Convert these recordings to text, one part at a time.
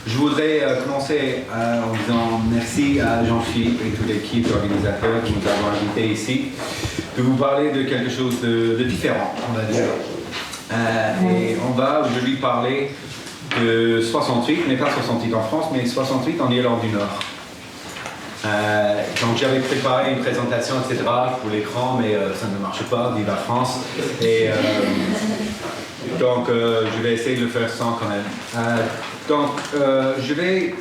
Je voudrais commencer en disant merci à Jean-Philippe et toute l'équipe d'organisateurs qui nous avons invités ici, de vous parler de quelque chose de différent, on va dire. Et on va aujourd'hui parler de 68, mais pas 68 en France, mais 68 en Irlande du Nord. Donc j'avais préparé une présentation, etc. pour l'écran, mais ça ne marche pas, vive la France. Et donc je vais essayer de le faire sans quand même. Je vais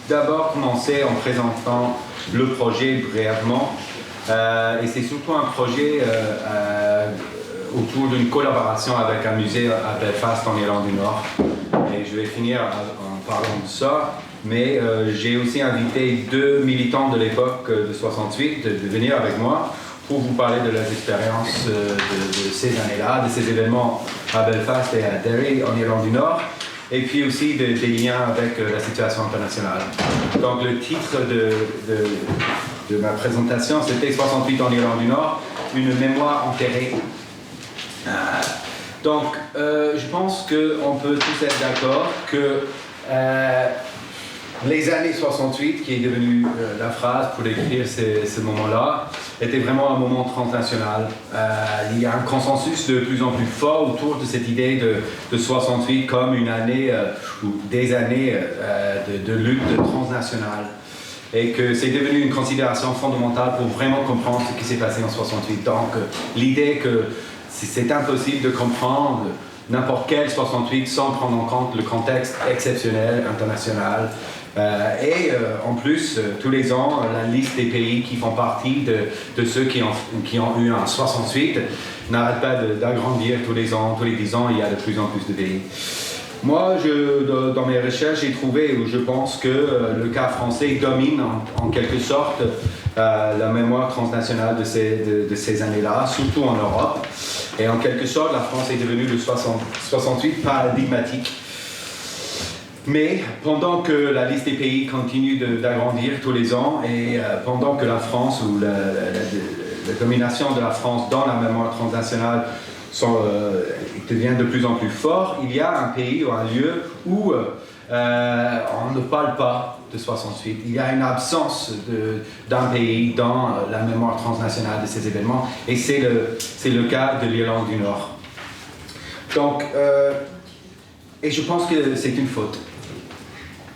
d'abord commencer en présentant le projet brièvement. Et c'est surtout un projet autour d'une collaboration avec un musée à Belfast en Irlande du Nord. Et je vais finir en parlant de ça. Mais j'ai aussi invité deux militants de l'époque de 68 de venir avec moi pour vous parler de leurs expériences de ces années-là, de ces événements à Belfast et à Derry en Irlande du Nord, et puis aussi des liens avec la situation internationale. Donc le titre de ma présentation, c'était 68 en Irlande du Nord, une mémoire enterrée. Je pense qu'on peut tous être d'accord que les années 68, qui est devenue la phrase pour décrire ce moment-là, était vraiment un moment transnational. Il y a un consensus de plus en plus fort autour de cette idée de 68 comme une année ou des années de lutte transnationale. Et que c'est devenu une considération fondamentale pour vraiment comprendre ce qui s'est passé en 68. Donc l'idée que c'est impossible de comprendre n'importe quel 68 sans prendre en compte le contexte exceptionnel, international. En plus, tous les ans, la liste des pays qui font partie de ceux qui ont eu un 68 n'arrête pas d'agrandir tous les ans. Tous les 10 ans, il y a de plus en plus de pays. Moi, dans mes recherches, j'ai trouvé, ou je pense que le cas français domine en quelque sorte la mémoire transnationale de ces années-là, surtout en Europe. Et en quelque sorte, la France est devenue le 68 paradigmatique. Mais pendant que la liste des pays continue d'agrandir tous les ans et pendant que la France ou la domination de la France dans la mémoire transnationale devient de plus en plus fort, il y a un pays ou un lieu où on ne parle pas de 68. Il y a une absence d'un pays dans la mémoire transnationale de ces événements et c'est le cas de l'Irlande du Nord. Et je pense que c'est une faute.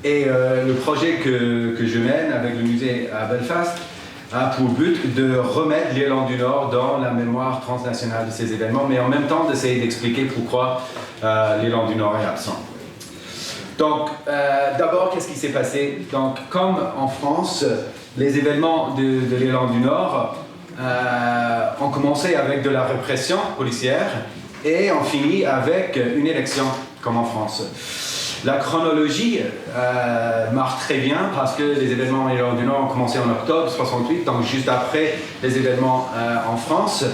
Et le projet que je mène avec le musée à Belfast a pour but de remettre l'Irlande du Nord dans la mémoire transnationale de ces événements, mais en même temps d'essayer d'expliquer pourquoi l'Irlande du Nord est absent. Donc, d'abord, qu'est-ce qui s'est passé? Donc, comme en France, les événements de l'Irlande du Nord ont commencé avec de la répression policière et ont fini avec une élection, comme en France. La chronologie marche très bien parce que les événements en Irlande du Nord ont commencé en octobre 68, donc juste après les événements en France.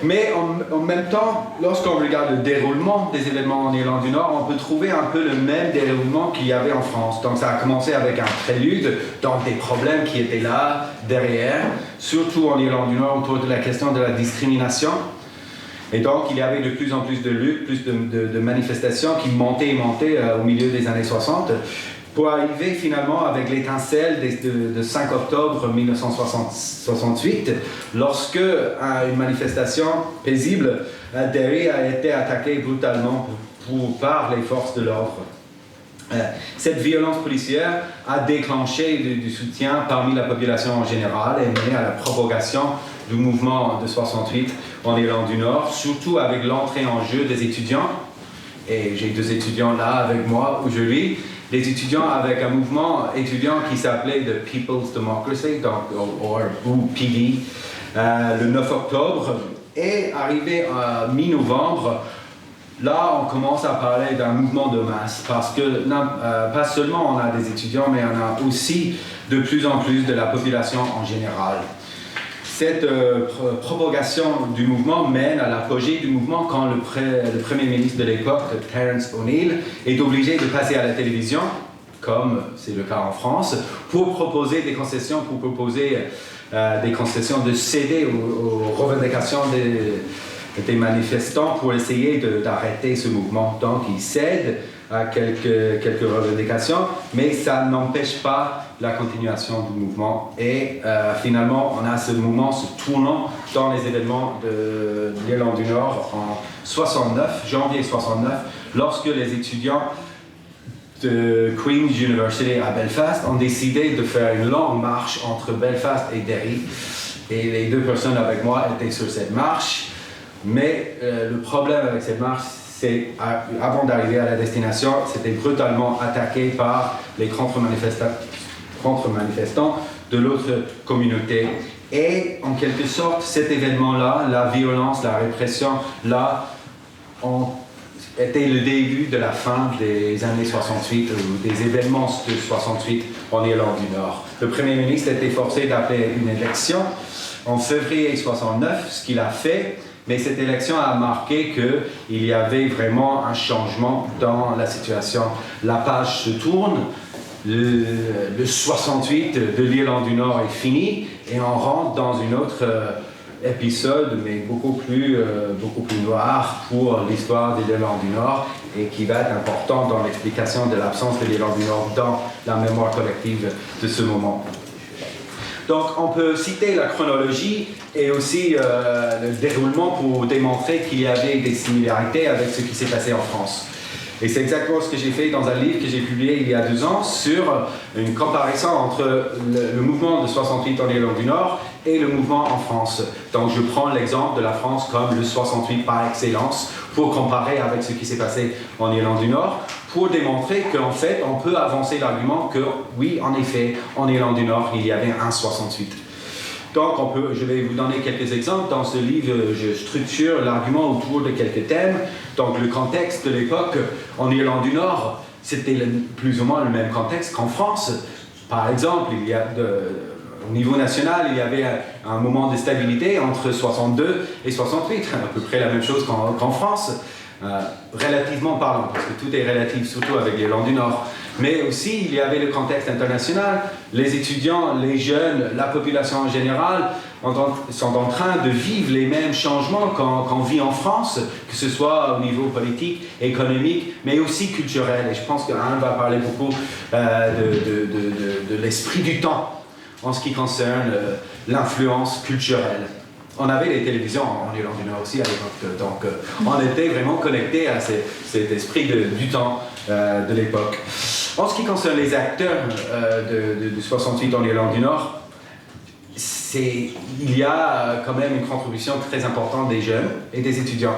Mais en même temps, lorsqu'on regarde le déroulement des événements en Irlande du Nord, on peut trouver un peu le même déroulement qu'il y avait en France. Donc ça a commencé avec un prélude, donc des problèmes qui étaient là, derrière, surtout en Irlande du Nord autour de la question de la discrimination. Et donc, il y avait de plus en plus de luttes, plus de manifestations qui montaient et montaient au milieu des années 60 pour arriver finalement avec l'étincelle de 5 octobre 1968 lorsque une manifestation paisible à Derry a été attaquée brutalement par les forces de l'ordre. Cette violence policière a déclenché du soutien parmi la population en général et mené à la propagation du mouvement de 68 en Irlande du Nord, surtout avec l'entrée en jeu des étudiants. Et j'ai deux étudiants là avec moi aujourd'hui. Des étudiants avec un mouvement étudiant qui s'appelait The People's Democracy, ou PD, le 9 octobre. Et arrivé à mi-novembre, là, on commence à parler d'un mouvement de masse parce que pas seulement on a des étudiants, mais on a aussi de plus en plus de la population en général. Cette propagation du mouvement mène à l'apogée du mouvement quand le Premier ministre de l'époque, Terence O'Neill, est obligé de passer à la télévision, comme c'est le cas en France, pour proposer des concessions, de céder aux revendications des manifestants pour essayer d'arrêter ce mouvement. Donc il cède à quelques revendications, mais ça n'empêche pas la continuation du mouvement. Et finalement, on a ce mouvement se tournant dans les événements de l'Irlande du Nord en 69, janvier 69, lorsque les étudiants de Queen's University à Belfast ont décidé de faire une longue marche entre Belfast et Derry. Et les deux personnes avec moi étaient sur cette marche. Mais le problème avec cette marche, c'est avant d'arriver à la destination, c'était brutalement attaqué par les contre-manifestants de l'autre communauté. Et en quelque sorte, cet événement-là, la violence, la répression, là, était le début de la fin des années 68, ou des événements de 68 en Irlande du Nord. Le Premier ministre était forcé d'appeler une élection en février 69, ce qu'il a fait, mais cette élection a marqué qu'il y avait vraiment un changement dans la situation. La page se tourne, le 68 de l'Irlande du Nord est fini, et on rentre dans une autre épisode, mais beaucoup plus noir pour l'histoire de l'Irlande du Nord, et qui va être important dans l'explication de l'absence de l'Irlande du Nord dans la mémoire collective de ce moment. Donc on peut citer la chronologie et aussi le déroulement pour démontrer qu'il y avait des similarités avec ce qui s'est passé en France. Et c'est exactement ce que j'ai fait dans un livre que j'ai publié il y a 2 ans sur une comparaison entre le mouvement de 68 en Irlande du Nord et le mouvement en France. Donc je prends l'exemple de la France comme le 68 par excellence pour comparer avec ce qui s'est passé en Irlande du Nord, pour démontrer qu'en fait on peut avancer l'argument que oui, en effet, en Irlande du Nord il y avait un 68. Donc je vais vous donner quelques exemples. Dans ce livre, je structure l'argument autour de quelques thèmes. Donc le contexte de l'époque en Irlande du Nord, c'était plus ou moins le même contexte qu'en France. Par exemple, au niveau national, il y avait un moment de stabilité entre 62 et 68, à peu près la même chose qu'en France, relativement parlant, parce que tout est relatif, surtout avec l'Irlande du Nord. Mais aussi, il y avait le contexte international. Les étudiants, les jeunes, la population en général sont en train de vivre les mêmes changements qu'on vit en France, que ce soit au niveau politique, économique, mais aussi culturel. Et je pense qu'Anne va parler beaucoup de l'esprit du temps en ce qui concerne l'influence culturelle. On avait les télévisions en Irlande du Nord aussi à l'époque, donc on était vraiment connectés à cet esprit du temps de l'époque. En ce qui concerne les acteurs de 68 en Irlande du Nord, il y a quand même une contribution très importante des jeunes et des étudiants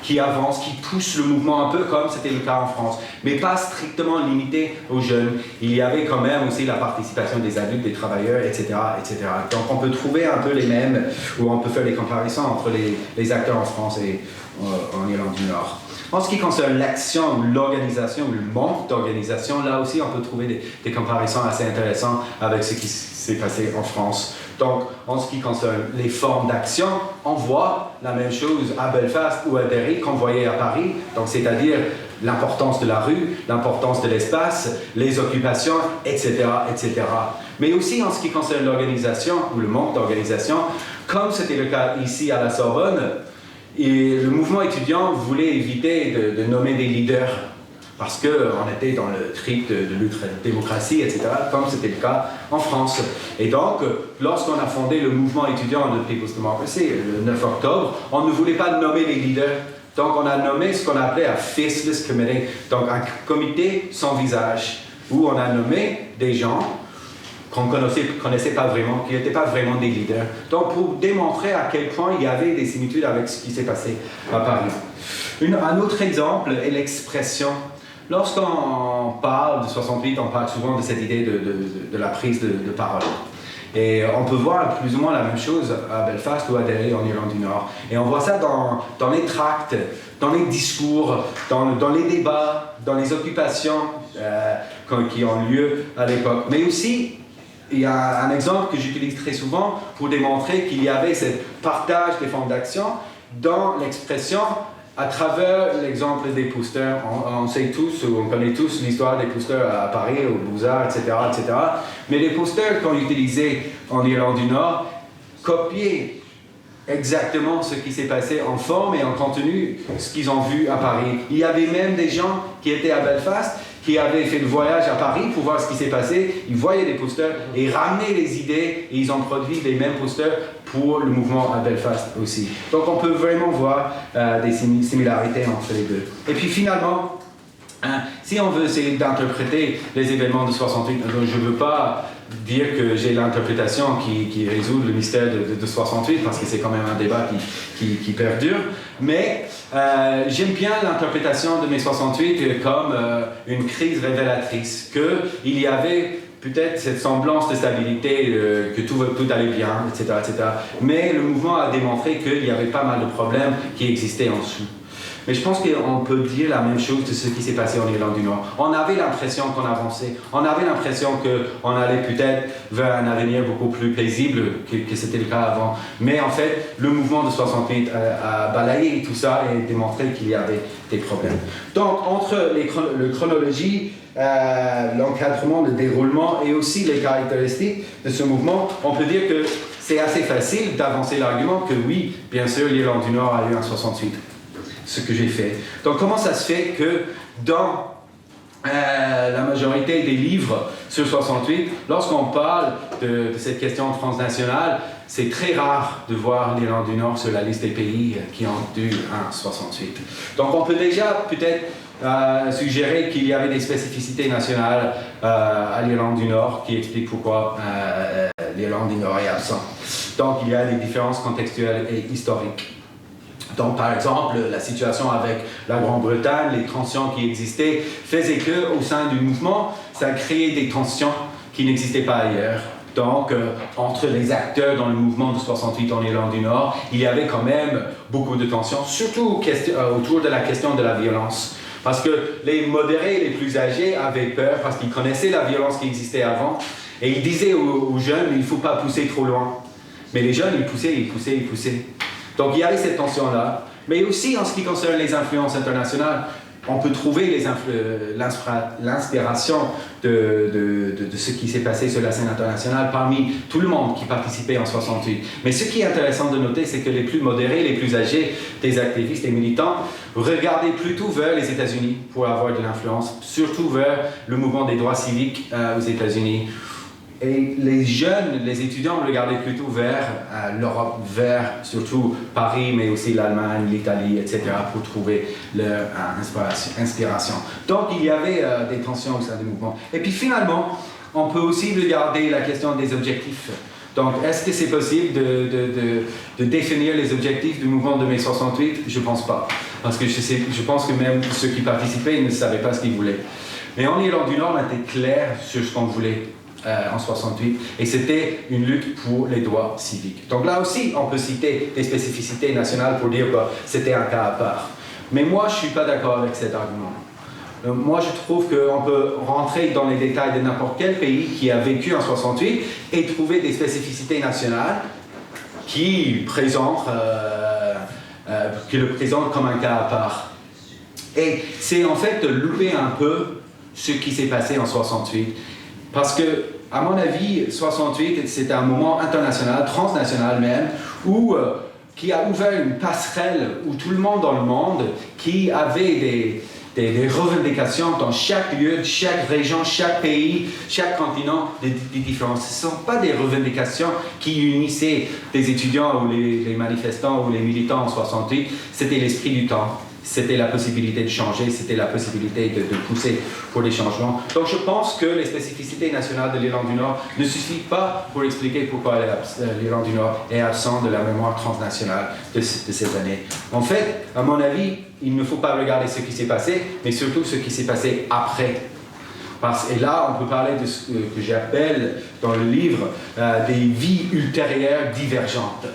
qui avancent, qui poussent le mouvement un peu comme c'était le cas en France, mais pas strictement limité aux jeunes. Il y avait quand même aussi la participation des adultes, des travailleurs, etc., etc. Donc on peut trouver un peu les mêmes, ou on peut faire des comparaisons entre les acteurs en France et en Irlande du Nord. En ce qui concerne l'action, ou l'organisation, ou le manque d'organisation, là aussi on peut trouver des comparaisons assez intéressantes avec ce qui s'est passé en France. Donc, en ce qui concerne les formes d'action, on voit la même chose à Belfast ou à Derry qu'on voyait à Paris, donc c'est-à-dire l'importance de la rue, l'importance de l'espace, les occupations, etc., etc. Mais aussi en ce qui concerne l'organisation, ou le manque d'organisation, comme c'était le cas ici à la Sorbonne, et le mouvement étudiant voulait éviter de nommer des leaders, parce qu'on était dans le trip de l'ultra-démocratie, etc., comme c'était le cas en France. Et donc, lorsqu'on a fondé le mouvement étudiant de People's Democracy, le 9 octobre, on ne voulait pas nommer les leaders. Donc, on a nommé ce qu'on appelait un faceless committee, donc un comité sans visage, où on a nommé des gens qu'on ne connaissait pas vraiment, qui n'étaient pas vraiment des leaders. Donc, pour démontrer à quel point il y avait des similitudes avec ce qui s'est passé à Paris. Un autre exemple est l'expression. Lorsqu'on parle de 68, on parle souvent de cette idée de la prise de parole. Et on peut voir plus ou moins la même chose à Belfast ou à Derry en Irlande du Nord. Et on voit ça dans les tracts, dans les discours, dans les débats, dans les occupations qui ont lieu à l'époque. Mais aussi, il y a un exemple que j'utilise très souvent pour démontrer qu'il y avait ce partage des formes d'action dans l'expression à travers l'exemple des posters. On sait tous, on connaît tous l'histoire des posters à Paris, aux Beaux-Arts, etc., etc. Mais les posters qu'on utilisait en Irlande du Nord copiaient exactement ce qui s'est passé en forme et en contenu, ce qu'ils ont vu à Paris. Il y avait même des gens qui étaient à Belfast, qui avaient fait le voyage à Paris pour voir ce qui s'est passé. Ils voyaient des posters et ramenaient les idées et ils ont produit les mêmes posters pour le mouvement à Belfast aussi. Donc on peut vraiment voir des similarités entre les deux. Et puis finalement, si on veut essayer d'interpréter les événements de 68, je ne veux pas dire que j'ai l'interprétation qui résout le mystère de 68, parce que c'est quand même un débat qui perdure, mais j'aime bien l'interprétation de mai 68 comme une crise révélatrice, qu'il y avait peut-être cette semblance de stabilité, que tout allait bien, etc., etc. Mais le mouvement a démontré qu'il y avait pas mal de problèmes qui existaient en dessous. Mais je pense qu'on peut dire la même chose de ce qui s'est passé en Irlande du Nord. On avait l'impression qu'on avançait, on avait l'impression qu'on allait peut-être vers un avenir beaucoup plus paisible que c'était le cas avant. Mais en fait, le mouvement de 68 a balayé tout ça et démontré qu'il y avait des problèmes. Donc, entre la chronologie, l'encadrement, le déroulement et aussi les caractéristiques de ce mouvement, on peut dire que c'est assez facile d'avancer l'argument que oui, bien sûr, l'Irlande du Nord a eu un 68. Ce que j'ai fait. Donc comment ça se fait que dans la majorité des livres sur 68, lorsqu'on parle de cette question transnationale, c'est très rare de voir l'Irlande du Nord sur la liste des pays qui ont eu un 68. Donc on peut déjà peut-être suggérer qu'il y avait des spécificités nationales à l'Irlande du Nord qui expliquent pourquoi l'Irlande du Nord est absent. Donc il y a des différences contextuelles et historiques. Donc, par exemple, la situation avec la Grande-Bretagne, les tensions qui existaient, faisaient qu'au sein du mouvement, ça créait des tensions qui n'existaient pas ailleurs. Donc, entre les acteurs dans le mouvement de 68 en Irlande du Nord, il y avait quand même beaucoup de tensions, surtout autour de la question de la violence. Parce que les modérés, les plus âgés, avaient peur parce qu'ils connaissaient la violence qui existait avant. Et ils disaient aux jeunes, il ne faut pas pousser trop loin. Mais les jeunes, ils poussaient. Donc il y avait cette tension-là, mais aussi en ce qui concerne les influences internationales, on peut trouver l'inspiration de ce qui s'est passé sur la scène internationale parmi tout le monde qui participait en 68. Mais ce qui est intéressant de noter, c'est que les plus modérés, les plus âgés des activistes et militants regardaient plutôt vers les États-Unis pour avoir de l'influence, surtout vers le mouvement des droits civiques aux États-Unis. Et les jeunes, les étudiants regardaient plutôt vers l'Europe, vers surtout Paris, mais aussi l'Allemagne, l'Italie, etc., pour trouver leur inspiration. Donc il y avait des tensions au sein du mouvement. Et puis finalement, on peut aussi regarder la question des objectifs. Donc est-ce que c'est possible de définir les objectifs du mouvement de mai 68 ? Je ne pense pas. Parce que je pense que même ceux qui participaient ne savaient pas ce qu'ils voulaient. Mais en Irlande du Nord, on était clair sur ce qu'on voulait. En 68, et c'était une lutte pour les droits civiques. Donc là aussi, on peut citer des spécificités nationales pour dire que c'était un cas à part. Mais moi, je ne suis pas d'accord avec cet argument. Moi, je trouve qu'on peut rentrer dans les détails de n'importe quel pays qui a vécu en 68 et trouver des spécificités nationales qui le présentent comme un cas à part. Et c'est en fait de louper un peu ce qui s'est passé en 68. Parce que, à mon avis, 68, c'était un moment international, transnational même, qui a ouvert une passerelle où tout le monde dans le monde qui avait des revendications dans chaque lieu, chaque région, chaque pays, chaque continent, des différences. Ce ne sont pas des revendications qui unissaient des étudiants ou les manifestants ou les militants en 68, c'était l'esprit du temps. C'était la possibilité de changer, c'était la possibilité de pousser pour des changements. Donc je pense que les spécificités nationales de l'Irlande du Nord ne suffisent pas pour expliquer pourquoi l'Irlande du Nord est absent de la mémoire transnationale de cette année. En fait, à mon avis, il ne faut pas regarder ce qui s'est passé, mais surtout ce qui s'est passé après. Et là, on peut parler de ce que j'appelle dans le livre des vies ultérieures divergentes.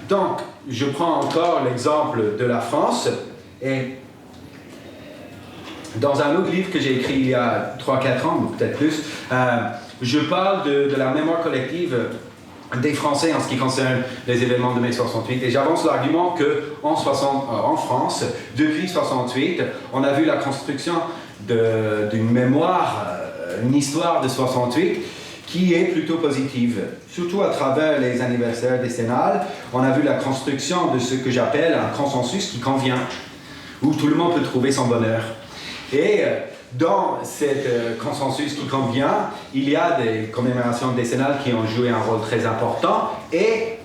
Donc, je prends encore l'exemple de la France. Et dans un autre livre que j'ai écrit il y a 3-4 ans, ou peut-être plus, je parle de la mémoire collective des Français en ce qui concerne les événements de mai 68. Et j'avance l'argument qu'en France, depuis 68, on a vu la construction d'une mémoire, une histoire de 68, qui est plutôt positive. Surtout à travers les anniversaires décennales, on a vu la construction de ce que j'appelle un consensus qui convient, où tout le monde peut trouver son bonheur. Et dans ce consensus qui convient, il y a des commémorations décennales qui ont joué un rôle très important, et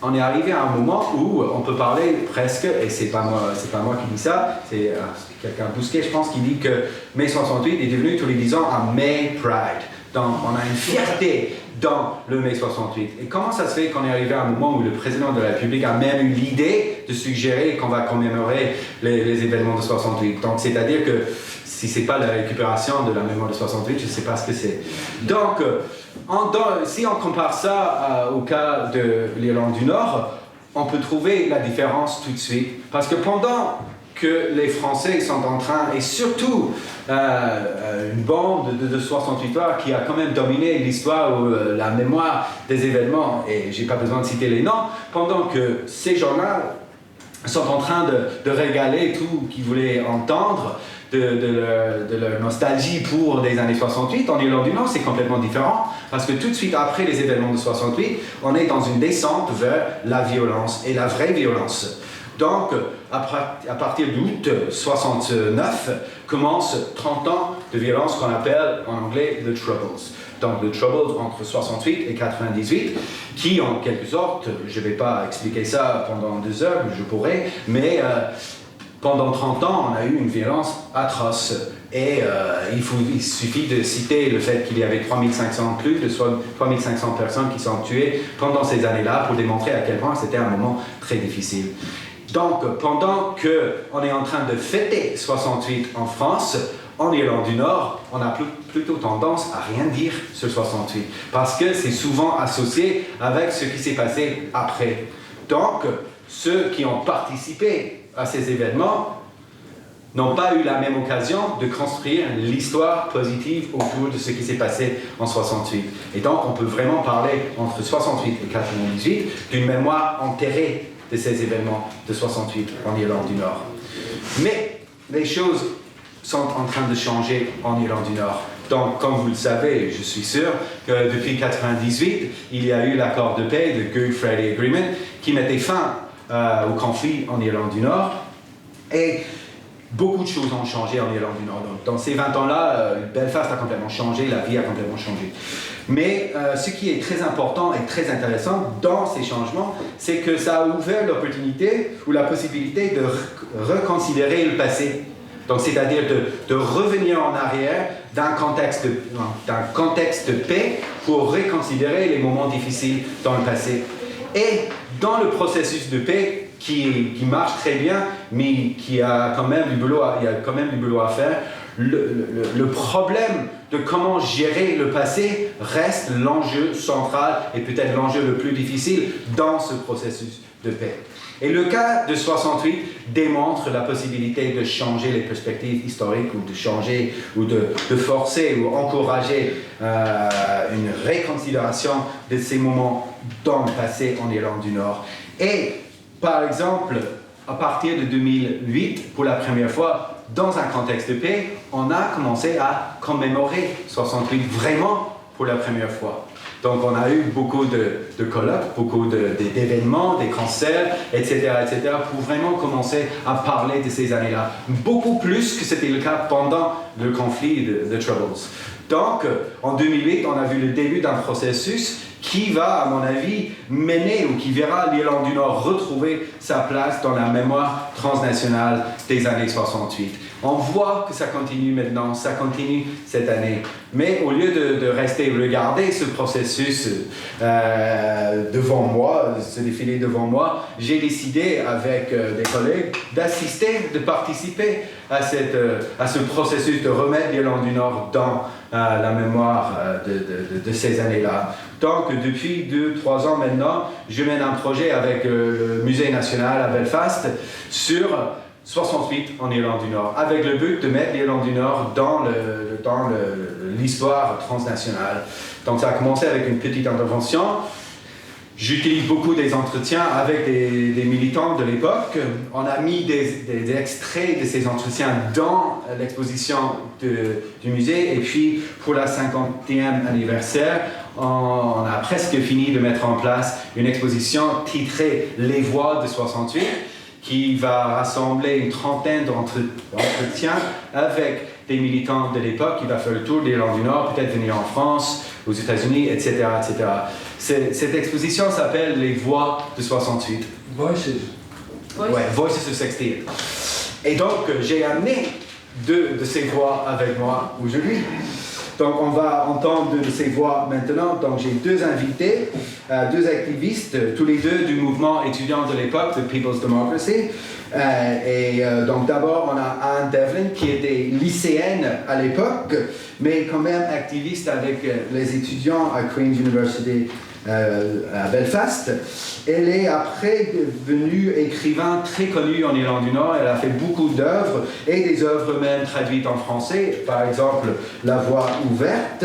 on est arrivé à un moment où on peut parler presque, et c'est pas moi qui dis ça, c'est quelqu'un Bousquet, je pense, qui dit que mai 68 est devenu tous les 10 ans un May Pride. Donc on a une fierté dans le mai 68. Et comment ça se fait qu'on est arrivé à un moment où le président de la République a même eu l'idée de suggérer qu'on va commémorer les événements de 68? Donc c'est-à-dire que si c'est pas la récupération de la mémoire de 68, je ne sais pas ce que c'est. Donc, si on compare ça au cas de l'Irlande du Nord, on peut trouver la différence tout de suite. Parce que pendant que les Français sont en train, et surtout une bande de 68 heures qui a quand même dominé l'histoire ou la mémoire des événements, et j'ai pas besoin de citer les noms, pendant que ces gens-là sont en train de régaler tout qu'ils voulaient entendre, de leur nostalgie pour les années 68, en Irlande du Nord, c'est complètement différent, parce que tout de suite après les événements de 68, on est dans une descente vers la violence, et la vraie violence. Donc, à partir d'août 69, commence 30 ans de violence qu'on appelle en anglais « the Troubles ». Donc, le Troubles entre 68 et 98, qui en quelque sorte, je ne vais pas expliquer ça pendant 2 heures, je pourrais, mais pendant 30 ans, on a eu une violence atroce. Et il suffit de citer le fait qu'il y avait plus de 3500 personnes qui sont tuées pendant ces années-là pour démontrer à quel point c'était un moment très difficile. Donc, pendant qu'on est en train de fêter 68 en France, en Irlande du Nord, on a plutôt tendance à rien dire sur 68, parce que c'est souvent associé avec ce qui s'est passé après. Donc, ceux qui ont participé à ces événements n'ont pas eu la même occasion de construire l'histoire positive autour de ce qui s'est passé en 68. Et donc, on peut vraiment parler entre 68 et 98 d'une mémoire enterrée de ces événements de 68 en Irlande du Nord. Mais les choses sont en train de changer en Irlande du Nord. Donc, comme vous le savez, je suis sûr que depuis 1998, il y a eu l'accord de paix, le Good Friday Agreement, qui mettait fin au conflit en Irlande du Nord. Et beaucoup de choses ont changé en Irlande du Nord. Donc, dans ces 20 ans-là, Belfast a complètement changé, la vie a complètement changé. Mais ce qui est très important et très intéressant dans ces changements, c'est que ça a ouvert l'opportunité ou la possibilité de reconsidérer le passé. Donc, c'est-à-dire de revenir en arrière d'un contexte de paix pour reconsidérer les moments difficiles dans le passé. Et dans le processus de paix qui marche très bien, mais qui a quand même du boulot à faire, le problème de comment gérer le passé reste l'enjeu central et peut-être l'enjeu le plus difficile dans ce processus de paix. Et le cas de 68 démontre la possibilité de changer les perspectives historiques ou de changer ou de forcer ou encourager une réconsidération de ces moments dans le passé en Irlande du Nord. Et par exemple, à partir de 2008, pour la première fois, dans un contexte de paix, on a commencé à commémorer 68 vraiment pour la première fois. Donc on a eu beaucoup de colloques, beaucoup d'événements, des concerts, etc., pour vraiment commencer à parler de ces années-là. Beaucoup plus que c'était le cas pendant le conflit de Troubles. Donc en 2008, on a vu le début d'un processus qui va, à mon avis, mener ou qui verra l'Irlande du Nord retrouver sa place dans la mémoire transnationale des années 68. On voit que ça continue maintenant, ça continue cette année. Mais au lieu de rester regarder ce processus devant moi, ce défilé devant moi, j'ai décidé avec des collègues d'assister, de participer à ce processus de remettre l'Irlande du Nord dans la mémoire de ces années-là. Donc, depuis 2-3 ans maintenant, je mène un projet avec le Musée national à Belfast sur 68 en Irlande du Nord, avec le but de mettre l'Irlande du Nord dans l'histoire transnationale. Donc, ça a commencé avec une petite intervention. J'utilise beaucoup des entretiens avec des militants de l'époque. On a mis des extraits de ces entretiens dans l'exposition du musée. Et puis, pour la 50e anniversaire, on a presque fini de mettre en place une exposition titrée Les Voix de 68, qui va rassembler une trentaine d'entretiens avec des militants de l'époque, qui va faire le tour de l'Irlande du Nord, peut-être venir en France, aux États-Unis, etc., etc. Cette exposition s'appelle Les Voix de 68. Voices. Ouais, Voices of 68. Et donc, j'ai amené deux de ces voix avec moi aujourd'hui. Donc, on va entendre deux de ces voix maintenant. Donc, j'ai deux invités, deux activistes, tous les deux du mouvement étudiant de l'époque, de People's Democracy. Donc, d'abord, on a Anne Devlin, qui était lycéenne à l'époque, mais quand même activiste avec les étudiants à Queen's University à Belfast. Elle est après devenue écrivain très connu en Irlande du Nord. Elle a fait beaucoup d'œuvres et des œuvres même traduites en français, par exemple La Voix ouverte,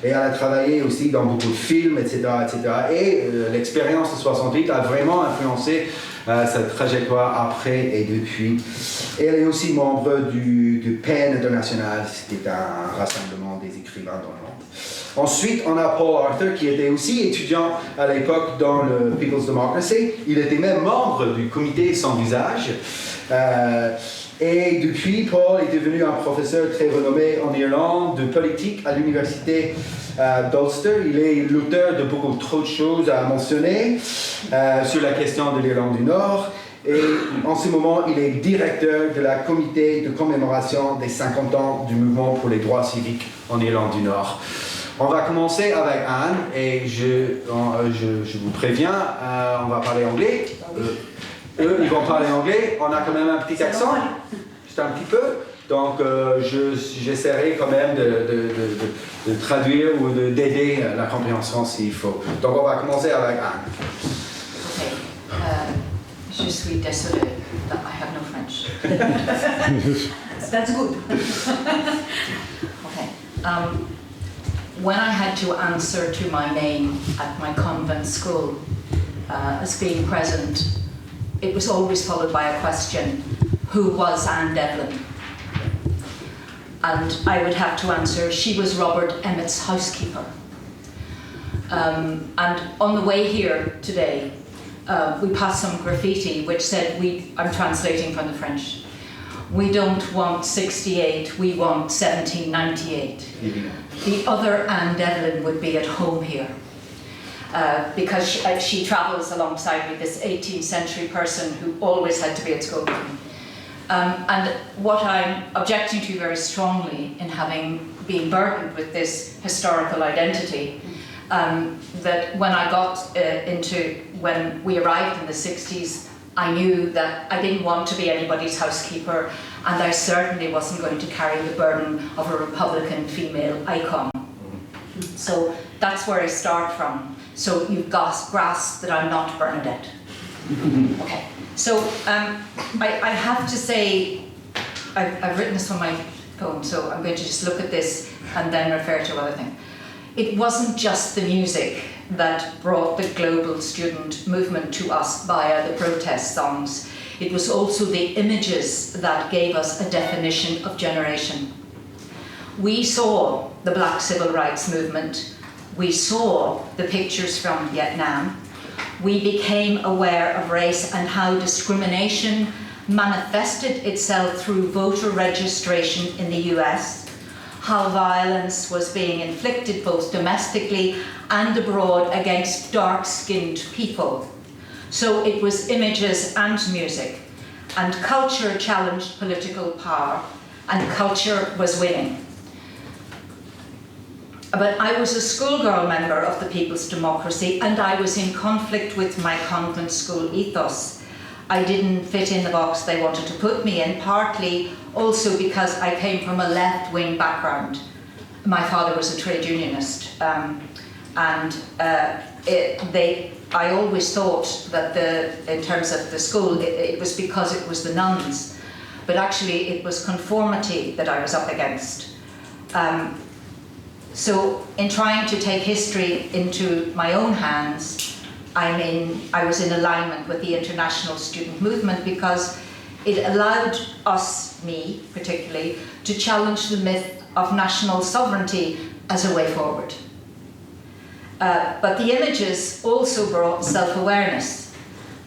et elle a travaillé aussi dans beaucoup de films, etc., etc. Et l'expérience de 68 a vraiment influencé sa trajectoire après et depuis. Et elle est aussi membre du PEN international, qui est un rassemblement des écrivains dans le monde. Ensuite, on a Paul Arthur, qui était aussi étudiant à l'époque dans le People's Democracy. Il était même membre du comité sans visage. Et depuis, Paul est devenu un professeur très renommé en Irlande de politique à l'Université d'Ulster. Il est l'auteur de beaucoup trop de choses à mentionner sur la question de l'Irlande du Nord. Et en ce moment, il est directeur de la comité de commémoration des 50 ans du mouvement pour les droits civiques en Irlande du Nord. On va commencer avec Anne, et je vous préviens, on va parler anglais. Eux, ils vont parler anglais. On a quand même un petit accent, juste un petit peu. Donc, j'essaierai quand même de traduire ou d'aider la compréhension s'il faut. Donc, on va commencer avec Anne. Ok. Je suis désolée that I have no French. That's good. Okay. When I had to answer to my name at my convent school as being present, it was always followed by a question, who was Anne Devlin? And I would have to answer, she was Robert Emmett's housekeeper. And on the way here today, we passed some graffiti which said, I'm translating from the French, we don't want 68, we want 1798. The other Anne Devlin would be at home here. Because she travels alongside me, this 18th century person who always had to be at school with me. And what I'm objecting to very strongly in having been burdened with this historical identity, that when I got when we arrived in the 60s, I knew that I didn't want to be anybody's housekeeper, and I certainly wasn't going to carry the burden of a Republican female icon. So that's where I start from. So you've grasped that I'm not Bernadette. Okay. So I have to say, I've written this on my phone, so I'm going to just look at this and then refer to other things. It wasn't just the music that brought the global student movement to us via the protest songs. It was also the images that gave us a definition of generation. We saw the Black Civil Rights Movement. We saw the pictures from Vietnam. We became aware of race and how discrimination manifested itself through voter registration in the US, how violence was being inflicted both domestically and abroad against dark-skinned people. So it was images and music, and culture challenged political power, and culture was winning. But I was a schoolgirl member of the People's Democracy, and I was in conflict with my convent school ethos. I didn't fit in the box they wanted to put me in, partly also because I came from a left-wing background. My father was a trade unionist, I always thought that in terms of the school, it was because it was the nuns, but actually it was conformity that I was up against. So in trying to take history into my own hands, I was in alignment with the international student movement because it allowed us, me particularly, to challenge the myth of national sovereignty as a way forward. But the images also brought self-awareness.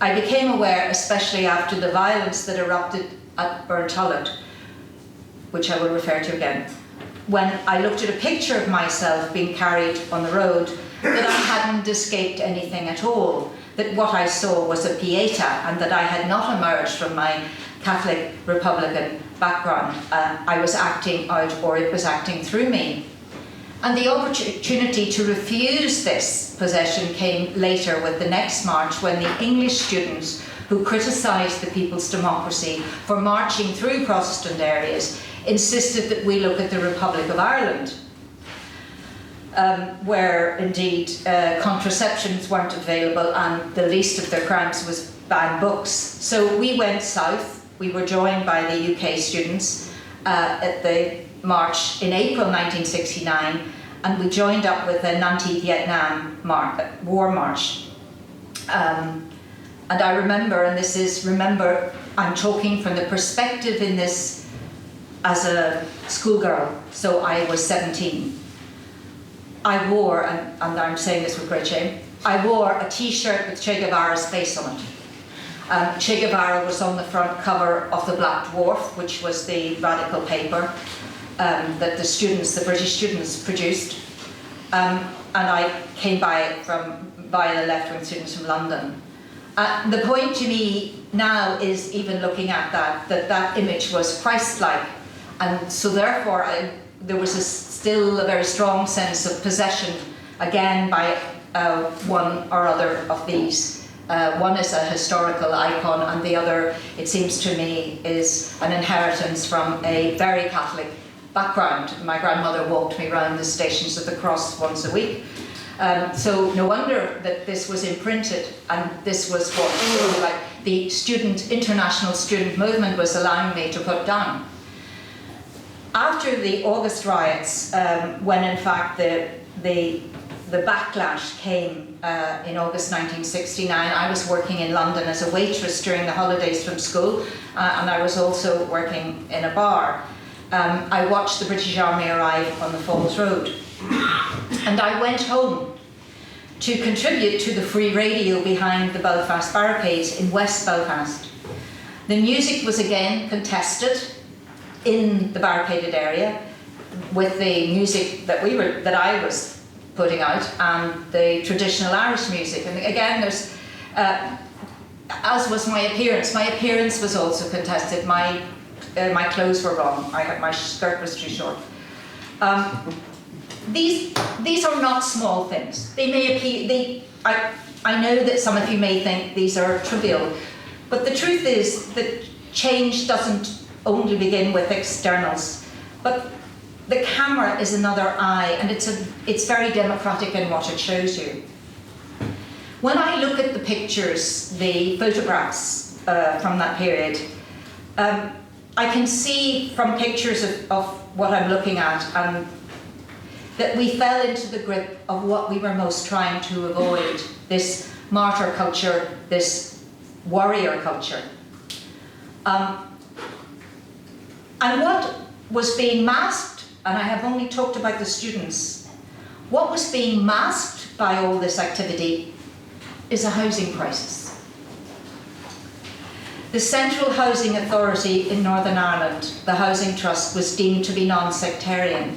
I became aware, especially after the violence that erupted at Burntollet, which I will refer to again, when I looked at a picture of myself being carried on the road, that I hadn't escaped anything at all, that what I saw was a pieta, and that I had not emerged from my Catholic Republican background. I was acting out, or it was acting through me. And the opportunity to refuse this possession came later with the next march, when the English students who criticised the People's Democracy for marching through Protestant areas insisted that we look at the Republic of Ireland, where indeed contraceptions weren't available and the least of their crimes was banned books. So we went south. We were joined by the UK students at the march in April 1969, and we joined up with the anti-Vietnam war march. And I remember, and this is, remember, I'm talking from the perspective in this as a schoolgirl, so I was 17. I wore, and I'm saying this with great shame, I wore a t-shirt with Che Guevara's face on it. Che Guevara was on the front cover of the Black Dwarf, which was the radical paper that the British students produced. And I came by it via the left-wing students from London. The point to me now is, even looking at that image was Christ-like. And so therefore, there was still a very strong sense of possession, again, by one or other of these. One is a historical icon, and the other, it seems to me, is an inheritance from a very Catholic background. My grandmother walked me around the Stations of the Cross once a week. So no wonder that this was imprinted, and this was what like the international student movement was allowing me to put down. After the August riots, when in fact the backlash came in August 1969, I was working in London as a waitress during the holidays from school, and I was also working in a bar. I watched the British Army arrive on the Falls Road, and I went home to contribute to the free radio behind the Belfast barricades in West Belfast. The music was again contested in the barricaded area with the music that I was putting out, and the traditional Irish music. And again, there's, as was my appearance. My appearance was also contested. My clothes were wrong. My skirt was too short. These are not small things. They may appear. I know that some of you may think these are trivial, but the truth is that change doesn't only begin with externals, but the camera is another eye, and it's very democratic in what it shows you. When I look at the pictures, the photographs from that period, I can see from pictures of what I'm looking at that we fell into the grip of what we were most trying to avoid, this martyr culture, this warrior culture. And what was being masked, and I have only talked about the students, what was being masked by all this activity is a housing crisis. The Central Housing Authority in Northern Ireland, the Housing Trust, was deemed to be non-sectarian,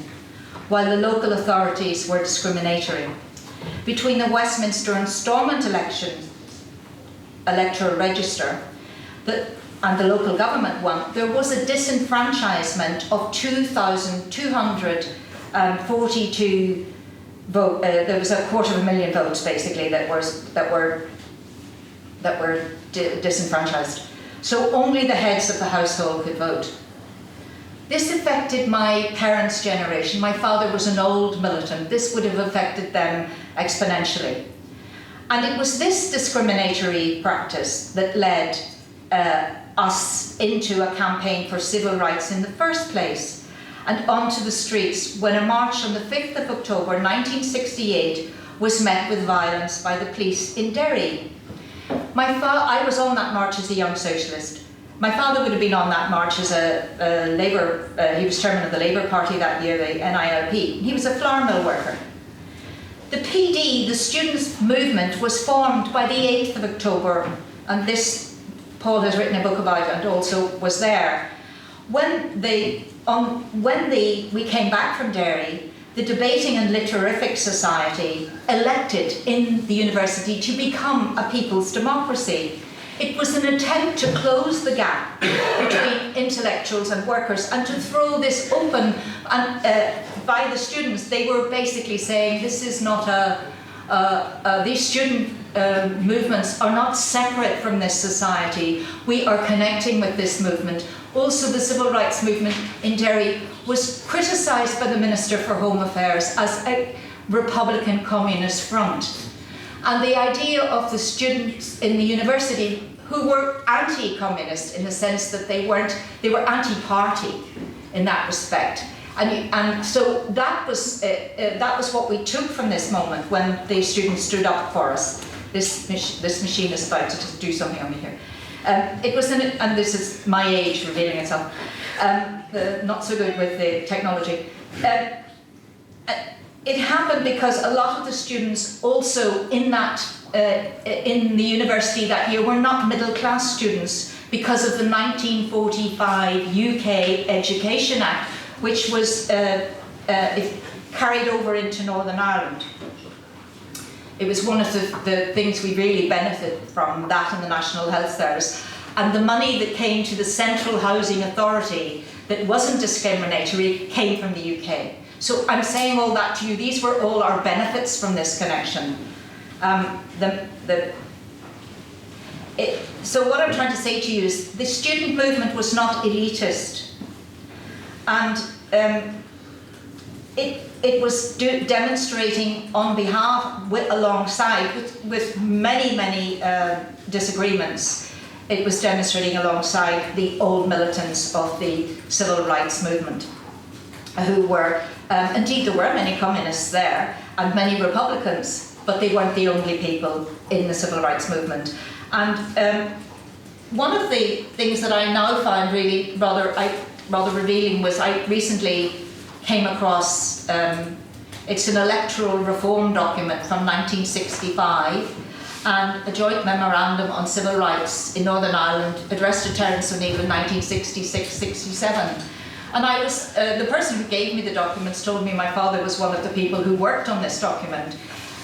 while the local authorities were discriminatory. Between the Westminster and Stormont electoral register and the local government one, there was a disenfranchisement of 2,242 votes. There was 250,000 votes, basically, that were disenfranchised. So only the heads of the household could vote. This affected my parents' generation. My father was an old militant. This would have affected them exponentially. And it was this discriminatory practice that led us into a campaign for civil rights in the first place, and onto the streets when a march on the 5th of October 1968 was met with violence by the police in Derry. I was on that march as a young socialist. My father would have been on that march as a Labour, he was chairman of the Labour Party that year, the NILP. He was a flour mill worker. the PD, the students' movement, was formed by the 8th of October, and this Paul has written a book about it and also was there. When we came back from Derry, the Debating and Literarific Society elected in the university to become a people's democracy. It was an attempt to close the gap between intellectuals and workers and to throw this open. And by the students, they were basically saying this is not these student movements are not separate from this society. We are connecting with this movement. Also, the civil rights movement in Derry was criticised by the Minister for Home Affairs as a Republican Communist front. And the idea of the students in the university who were anti-communist in the sense that they were anti-party in that respect. And so that was what we took from this moment when the students stood up for us. This machine is about to just do something on me here. And this is my age revealing itself, not so good with the technology. It happened because a lot of the students also in the university that year were not middle-class students because of the 1945 UK Education Act, which was carried over into Northern Ireland. It was one of the things we really benefited from, that and the National Health Service. And the money that came to the Central Housing Authority that wasn't discriminatory came from the UK. So I'm saying all that to you. These were all our benefits from this connection. So what I'm trying to say to you is the student movement was not elitist. And it was demonstrating on behalf, alongside, with many disagreements, it was demonstrating alongside the old militants of the civil rights movement, who were, indeed there were many communists there, and many Republicans, but they weren't the only people in the civil rights movement. And one of the things that I now find really rather revealing was I recently came across, it's an electoral reform document from 1965 and a joint memorandum on civil rights in Northern Ireland addressed to Terence O'Neill in 1966-67. And I was, the person who gave me the documents told me my father was one of the people who worked on this document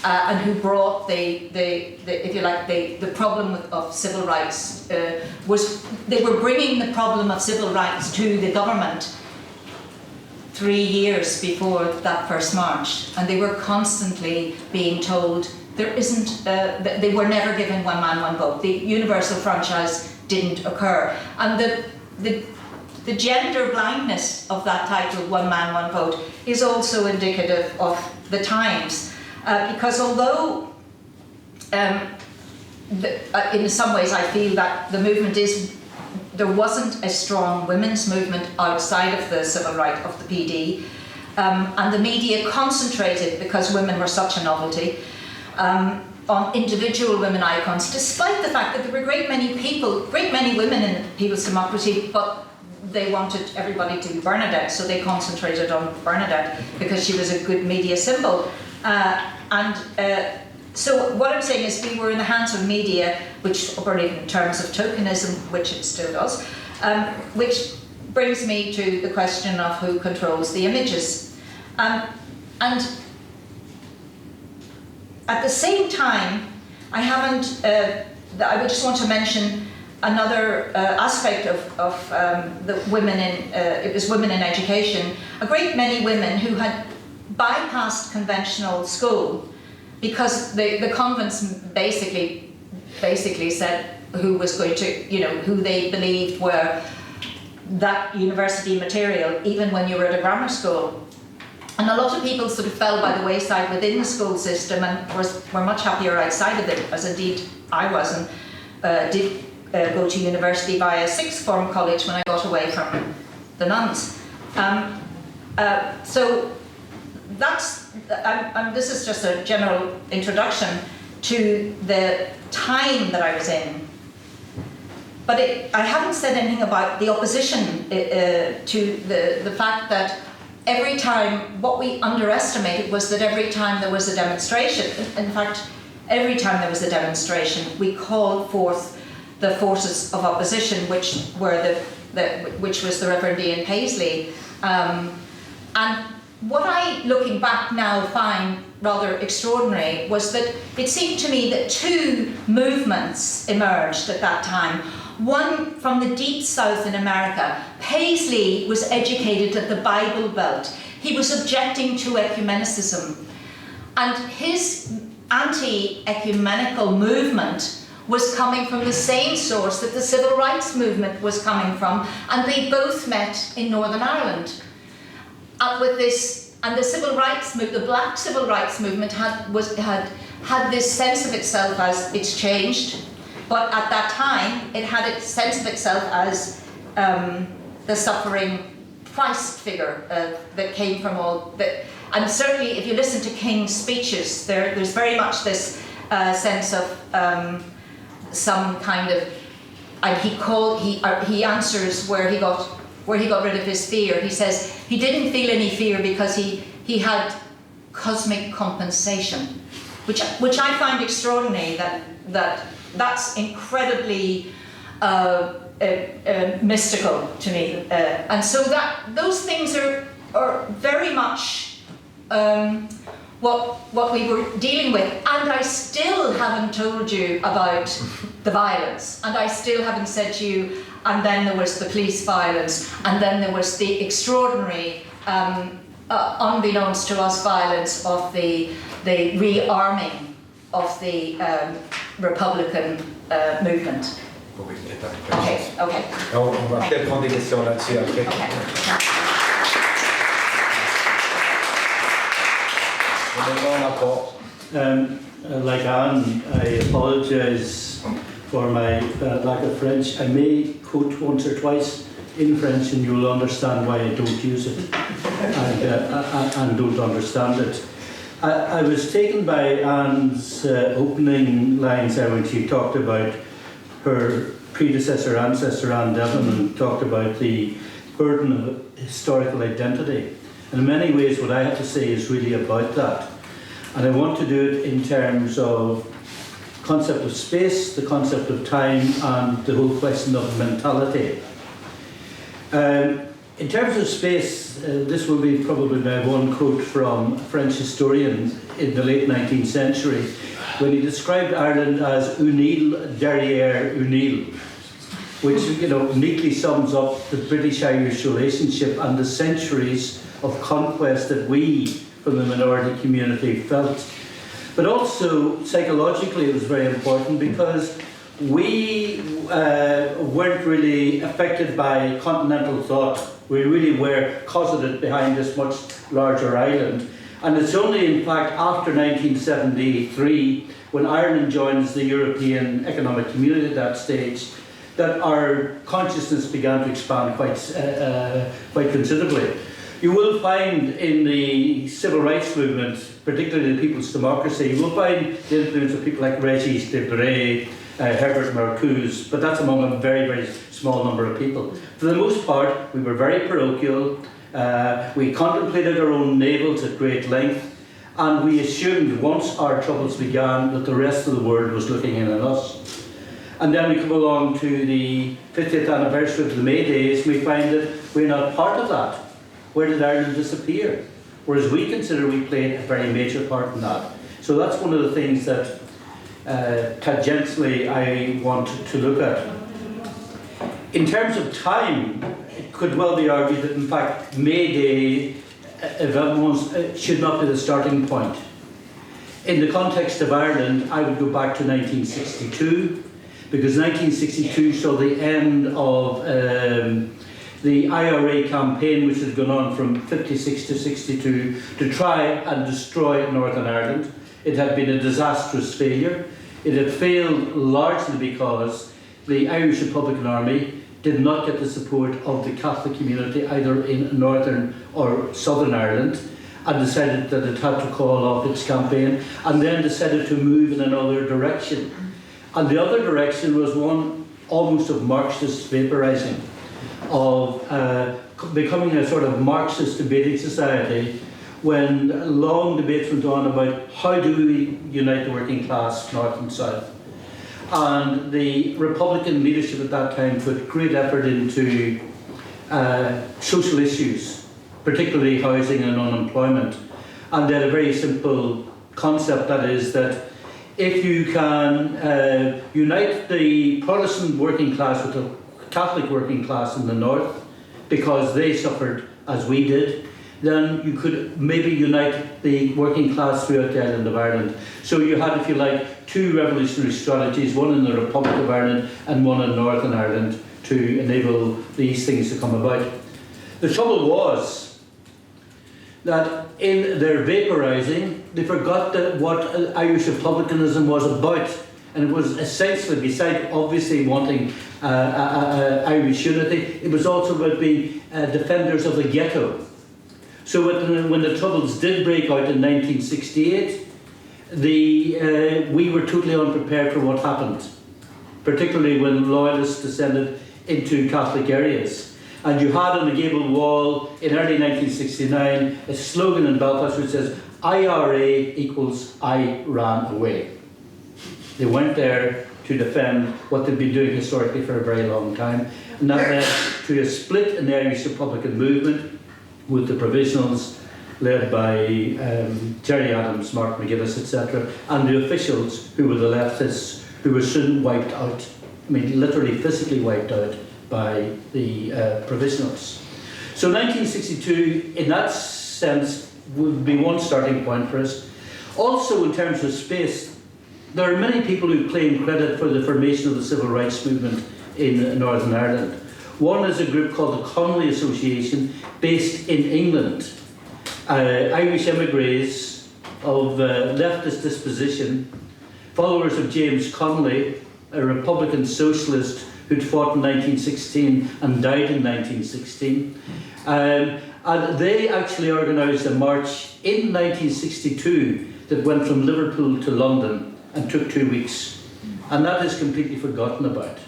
and who brought if you like, the problem of civil rights they were bringing the problem of civil rights to the government 3 years before that first march, and they were constantly being told there isn't, they were never given one man, one vote. The universal franchise didn't occur. And the gender blindness of that title, one man, one vote, is also indicative of the times. Because although in some ways I feel that the movement there wasn't a strong women's movement outside of the civil right of the PD, and the media concentrated, because women were such a novelty, on individual women icons, despite the fact that there were a great many women in People's Democracy, but they wanted everybody to be Bernadette, so they concentrated on Bernadette because she was a good media symbol. So what I'm saying is we were in the hands of media which operated in terms of tokenism, which it still does, which brings me to the question of who controls the images. And at the same time, I would just want to mention another aspect of the women it was women in education. A great many women who had bypassed conventional school because the convents basically said who was going to, who they believed were that university material, even when you were at a grammar school. And a lot of people sort of fell by the wayside within the school system and were much happier outside of it, as indeed I was, and did go to university via sixth form college when I got away from the nuns. So this is just a general introduction to the time that I was in. But I haven't said anything about the opposition to the fact that every time, what we underestimated was that every time there was a demonstration, in fact, every time there was a demonstration, we called forth the forces of opposition, which were which was the Reverend Ian Paisley. And what I, looking back now, find rather extraordinary was that it seemed to me that two movements emerged at that time. One from the deep south in America. Paisley was educated at the Bible Belt. He was objecting to ecumenicism. And his anti-ecumenical movement was coming from the same source that the civil rights movement was coming from, and they both met in Northern Ireland. With this, and the civil rights movement, the black civil rights movement had this sense of itself as it's changed, but at that time it had a sense of itself as the suffering Christ figure that came from all that. And certainly, if you listen to King's speeches, there's very much this sense of some kind of, and he answers where he got rid of his fear. He says he didn't feel any fear because he had cosmic compensation, which I find extraordinary. That's incredibly mystical to me, and so that those things are very much what we were dealing with. And I still haven't told you about the violence, and I still haven't said to you, and then there was the police violence, and then there was the extraordinary, unbeknownst to us, violence of the rearming of the Republican movement. Okay. On va peut-être prendre des questions là-dessus après. Like Anne, I apologise for my lack of French. I may quote once or twice in French, and you'll understand why I don't use it and don't understand it. I was taken by Anne's opening lines there when she talked about her ancestor Anne Devlin, and talked about the burden of historical identity. And in many ways what I have to say is really about that. And I want to do it in terms of concept of space, the concept of time, and the whole question of mentality. In terms of space, this will be probably my one quote from a French historian in the late 19th century, when he described Ireland as une île derrière une île, which neatly sums up the British-Irish relationship and the centuries of conquest that we, from the minority community, felt. But also, psychologically, it was very important because we weren't really affected by continental thought. We really were closeted behind this much larger island. And it's only, in fact, after 1973, when Ireland joins the European Economic Community at that stage, that our consciousness began to expand quite considerably. You will find in the civil rights movement, particularly the People's Democracy, you will find the influence of people like Régis Debray, Herbert Marcuse, but that's among a very, very small number of people. For the most part, we were very parochial, we contemplated our own navels at great length, and we assumed once our troubles began that the rest of the world was looking in on us. And then we come along to the 50th anniversary of the May Days, and we find that we're not part of that. Where did Ireland disappear? Whereas we consider we played a very major part in that. So that's one of the things that tangentially I want to look at. In terms of time, it could well be argued that in fact May Day events should not be the starting point. In the context of Ireland, I would go back to 1962, because 1962 saw the end of the IRA campaign, which had gone on from 56 to 62 to try and destroy Northern Ireland. It had been a disastrous failure. It had failed largely because the Irish Republican Army did not get the support of the Catholic community either in Northern or Southern Ireland, and decided that it had to call off its campaign, and then decided to move in another direction. And the other direction was one almost of Marxist vaporizing, of becoming a sort of Marxist debating society when long debates went on about how do we unite the working class, north and south. And the Republican leadership at that time put great effort into social issues, particularly housing and unemployment. And they had a very simple concept, that is that if you can unite the Protestant working class with the Catholic working class in the north, because they suffered as we did, then you could maybe unite the working class throughout the island of Ireland. So you had, if you like, two revolutionary strategies, one in the Republic of Ireland and one in Northern Ireland, to enable these things to come about. The trouble was that in their vaporising, they forgot that what Irish republicanism was about. And it was essentially, beside obviously wanting Irish unity, it was also about being defenders of the ghetto. So when the Troubles did break out in 1968, we were totally unprepared for what happened, particularly when loyalists descended into Catholic areas. And you had on the gable wall in early 1969 a slogan in Belfast which says, IRA equals I ran away. They went there to defend what they'd been doing historically for a very long time. And that led to a split in the Irish Republican movement, with the provisionals led by Gerry Adams, Mark McGuinness, etc., and the officials, who were the leftists, who were soon wiped out, I mean literally physically wiped out by the provisionals. So 1962, in that sense, would be one starting point for us. Also in terms of space, there are many people who claim credit for the formation of the civil rights movement in Northern Ireland. One is a group called the Connolly Association, based in England. Irish emigres of leftist disposition, followers of James Connolly, a Republican socialist who'd fought in 1916 and died in 1916. And they actually organised a march in 1962 that went from Liverpool to London and took 2 weeks. And that is completely forgotten about.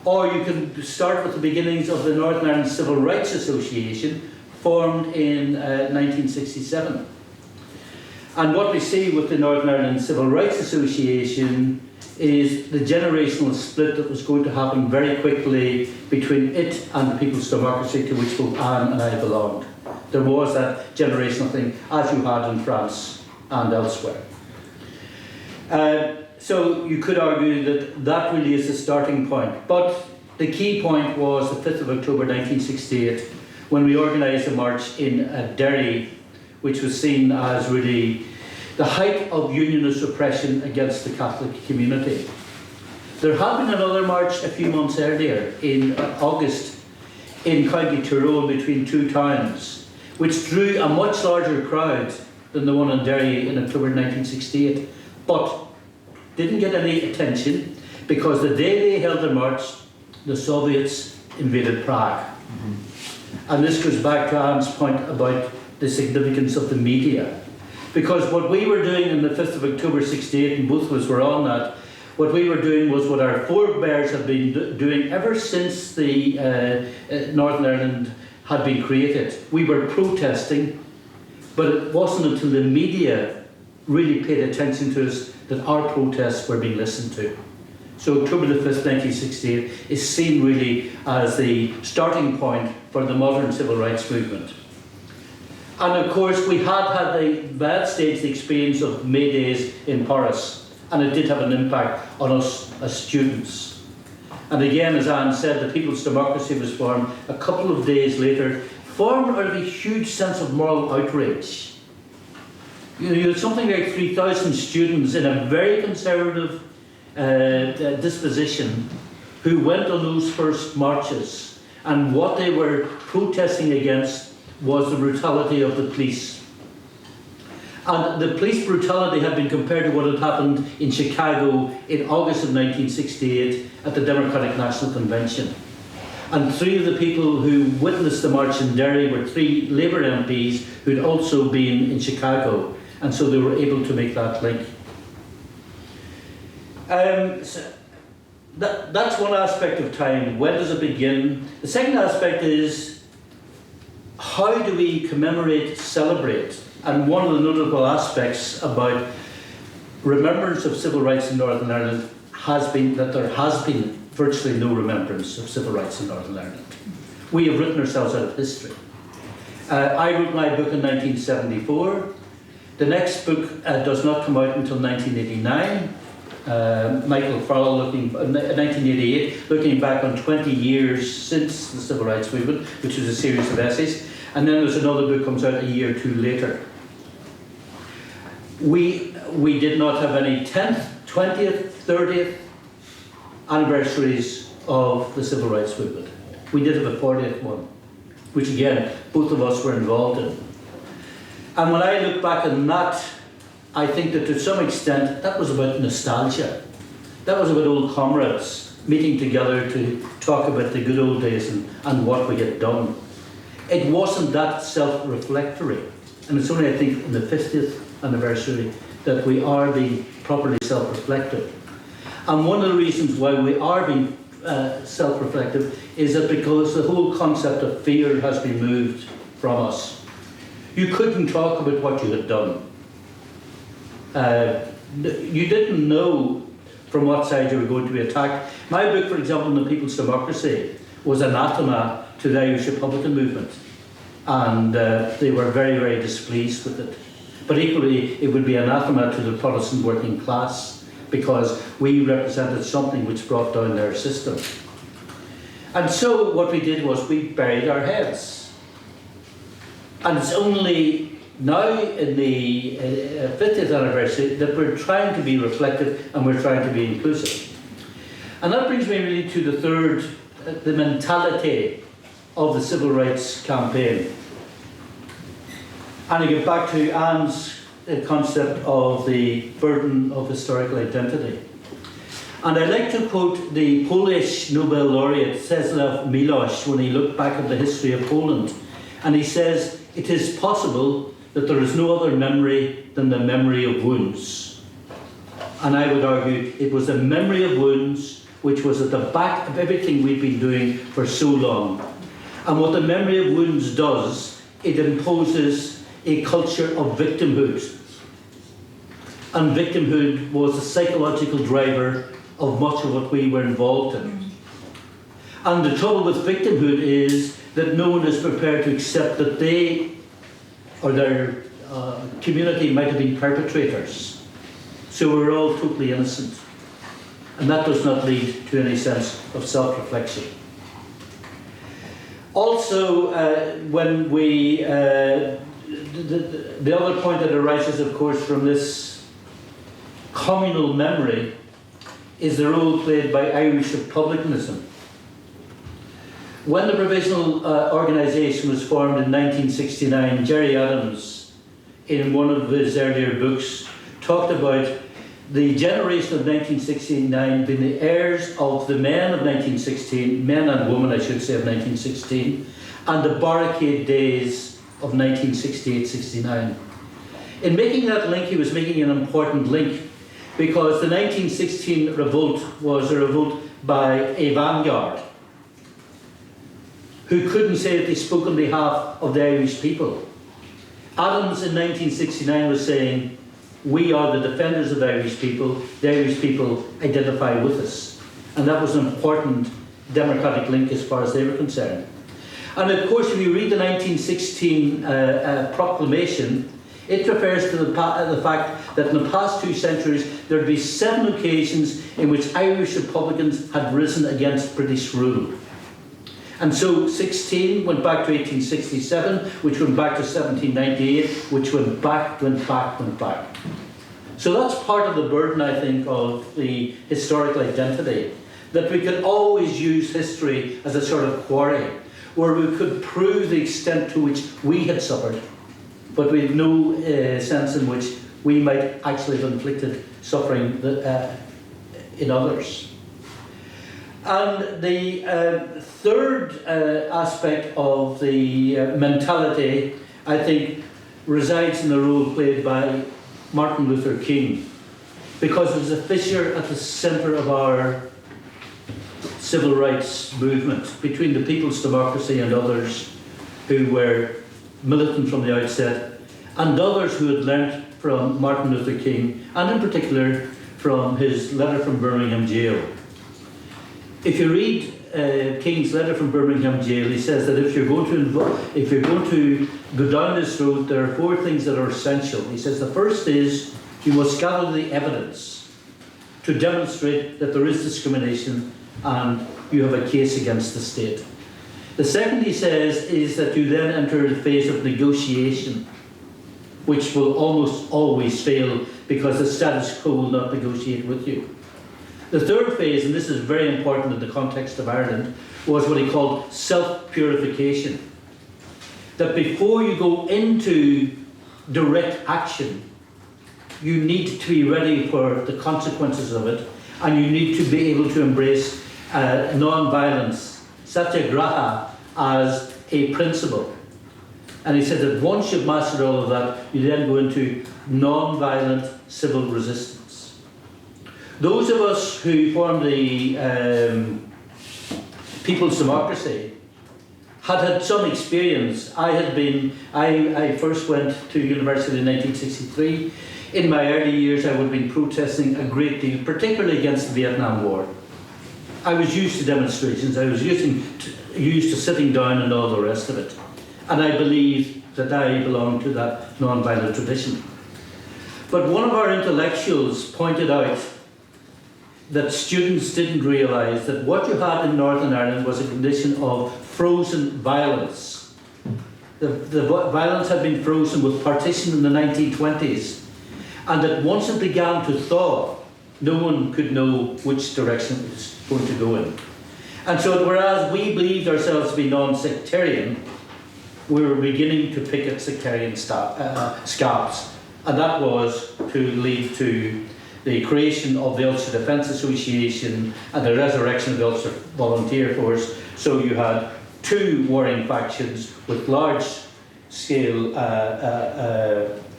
Or you can start with the beginnings of the Northern Ireland Civil Rights Association, formed in 1967. And what we see with the Northern Ireland Civil Rights Association is the generational split that was going to happen very quickly between it and the People's Democracy, to which both Anne and I belonged. There was that generational thing, as you had in France and elsewhere. So you could argue that that really is the starting point. But the key point was the 5th of October 1968, when we organised a march in Derry, which was seen as really the height of unionist oppression against the Catholic community. There had been another march a few months earlier in August in County Tyrone between two towns, which drew a much larger crowd than the one in Derry in October 1968, but didn't get any attention because the day they held the march, the Soviets invaded Prague. And this goes back to Anne's point about the significance of the media. Because what we were doing on the 5th of October 68, and both of us were on that, what we were doing was what our forebears had been doing ever since the Northern Ireland had been created. We were protesting, but it wasn't until the media really paid attention to us that our protests were being listened to. So October the 5th, 1968 is seen really as the starting point for the modern civil rights movement. And of course we had that stage the experience of May Days in Paris, and it did have an impact on us as students. And again, as Anne said, the People's Democracy was formed a couple of days later, formed out of a huge sense of moral outrage. You had something like 3,000 students in a very conservative disposition who went on those first marches, and what they were protesting against was the brutality of the police. And the police brutality had been compared to what had happened in Chicago in August of 1968 at the Democratic National Convention. And 3 of the people who witnessed the march in Derry were 3 Labour MPs who'd also been in Chicago. And so they were able to make that link. So that's one aspect of time. When does it begin? The second aspect is how do we commemorate, celebrate? And one of the notable aspects about remembrance of civil rights in Northern Ireland has been that there has been virtually no remembrance of civil rights in Northern Ireland. We have written ourselves out of history. I wrote my book in 1974. The next book does not come out until 1989. Michael Farrell, 1988, looking back on 20 years since the Civil Rights Movement, which was a series of essays. And then there's another book comes out a year or two later. We did not have any 10th, 20th, 30th anniversaries of the Civil Rights Movement. We did have a 40th one, which again, both of us were involved in. And when I look back on that, I think that to some extent, that was about nostalgia. That was about old comrades meeting together to talk about the good old days and what we had done. It wasn't that self-reflectory. And it's only, I think, in the 50th anniversary that we are being properly self-reflective. And one of the reasons why we are being self-reflective is that because the whole concept of fear has been moved from us. You couldn't talk about what you had done. You didn't know from what side you were going to be attacked. My book, for example, on the People's Democracy, was anathema to the Irish Republican movement. And they were very, very displeased with it. But equally, it would be anathema to the Protestant working class because we represented something which brought down their system. And so what we did was we buried our heads. And it's only now in the 50th anniversary that we're trying to be reflective and we're trying to be inclusive. And that brings me really to the third, the mentality of the civil rights campaign. And I get back to Anne's concept of the burden of historical identity. And I like to quote the Polish Nobel laureate Czesław Miłosz when he looked back at the history of Poland. And he says, "It is possible that there is no other memory than the memory of wounds." And I would argue it was the memory of wounds which was at the back of everything we've been doing for so long. And what the memory of wounds does, it imposes a culture of victimhood. And victimhood was the psychological driver of much of what we were involved in. And the trouble with victimhood is that no one is prepared to accept that they or their community might have been perpetrators. So we're all totally innocent. And that does not lead to any sense of self-reflection. Also, when we, the other point that arises, of course, from this communal memory is the role played by Irish republicanism. When the provisional organisation was formed in 1969, Gerry Adams, in one of his earlier books, talked about the generation of 1969 being the heirs of the men of 1916, men and women, I should say, of 1916, and the barricade days of 1968-69. In making that link, he was making an important link because the 1916 revolt was a revolt by a vanguard who couldn't say that they spoke on behalf of the Irish people. Adams in 1969 was saying, "We are the defenders of the Irish people identify with us." And that was an important democratic link as far as they were concerned. And of course, if you read the 1916 proclamation, it refers to the fact that in the past 2 centuries, there would be 7 occasions in which Irish Republicans had risen against British rule. And so 16 went back to 1867, which went back to 1798, which went back. So that's part of the burden, I think, of the historical identity, that we could always use history as a sort of quarry, where we could prove the extent to which we had suffered, but we had no sense in which we might actually have inflicted suffering in others. And the third aspect of the mentality, I think, resides in the role played by Martin Luther King, because it was a fissure at the centre of our civil rights movement between the People's Democracy and others who were militant from the outset, and others who had learnt from Martin Luther King, and in particular from his letter from Birmingham jail. If you read King's letter from Birmingham jail, he says that if you're going to go down this road, there are 4 things that are essential. He says the first is you must gather the evidence to demonstrate that there is discrimination and you have a case against the state. The second, he says, is that you then enter the phase of negotiation, which will almost always fail because the status quo will not negotiate with you. The third phase, and this is very important in the context of Ireland, was what he called self-purification. That before you go into direct action, you need to be ready for the consequences of it, and you need to be able to embrace non-violence, satyagraha, as a principle. And he said that once you've mastered all of that, you then go into non-violent civil resistance. Those of us who formed the People's Democracy had some experience. I first went to university in 1963. In my early years, I would have been protesting a great deal, particularly against the Vietnam War. I was used to demonstrations. I was used to sitting down and all the rest of it. And I believe that I belong to that non-violent tradition. But one of our intellectuals pointed out that students didn't realise that what you had in Northern Ireland was a condition of frozen violence. The violence had been frozen with partition in the 1920s, and that once it began to thaw, no one could know which direction it was going to go in. And so whereas we believed ourselves to be non-sectarian, we were beginning to pick at sectarian scalps, and that was to lead to the creation of the Ulster Defence Association and the resurrection of the Ulster Volunteer Force. So you had 2 warring factions with large-scale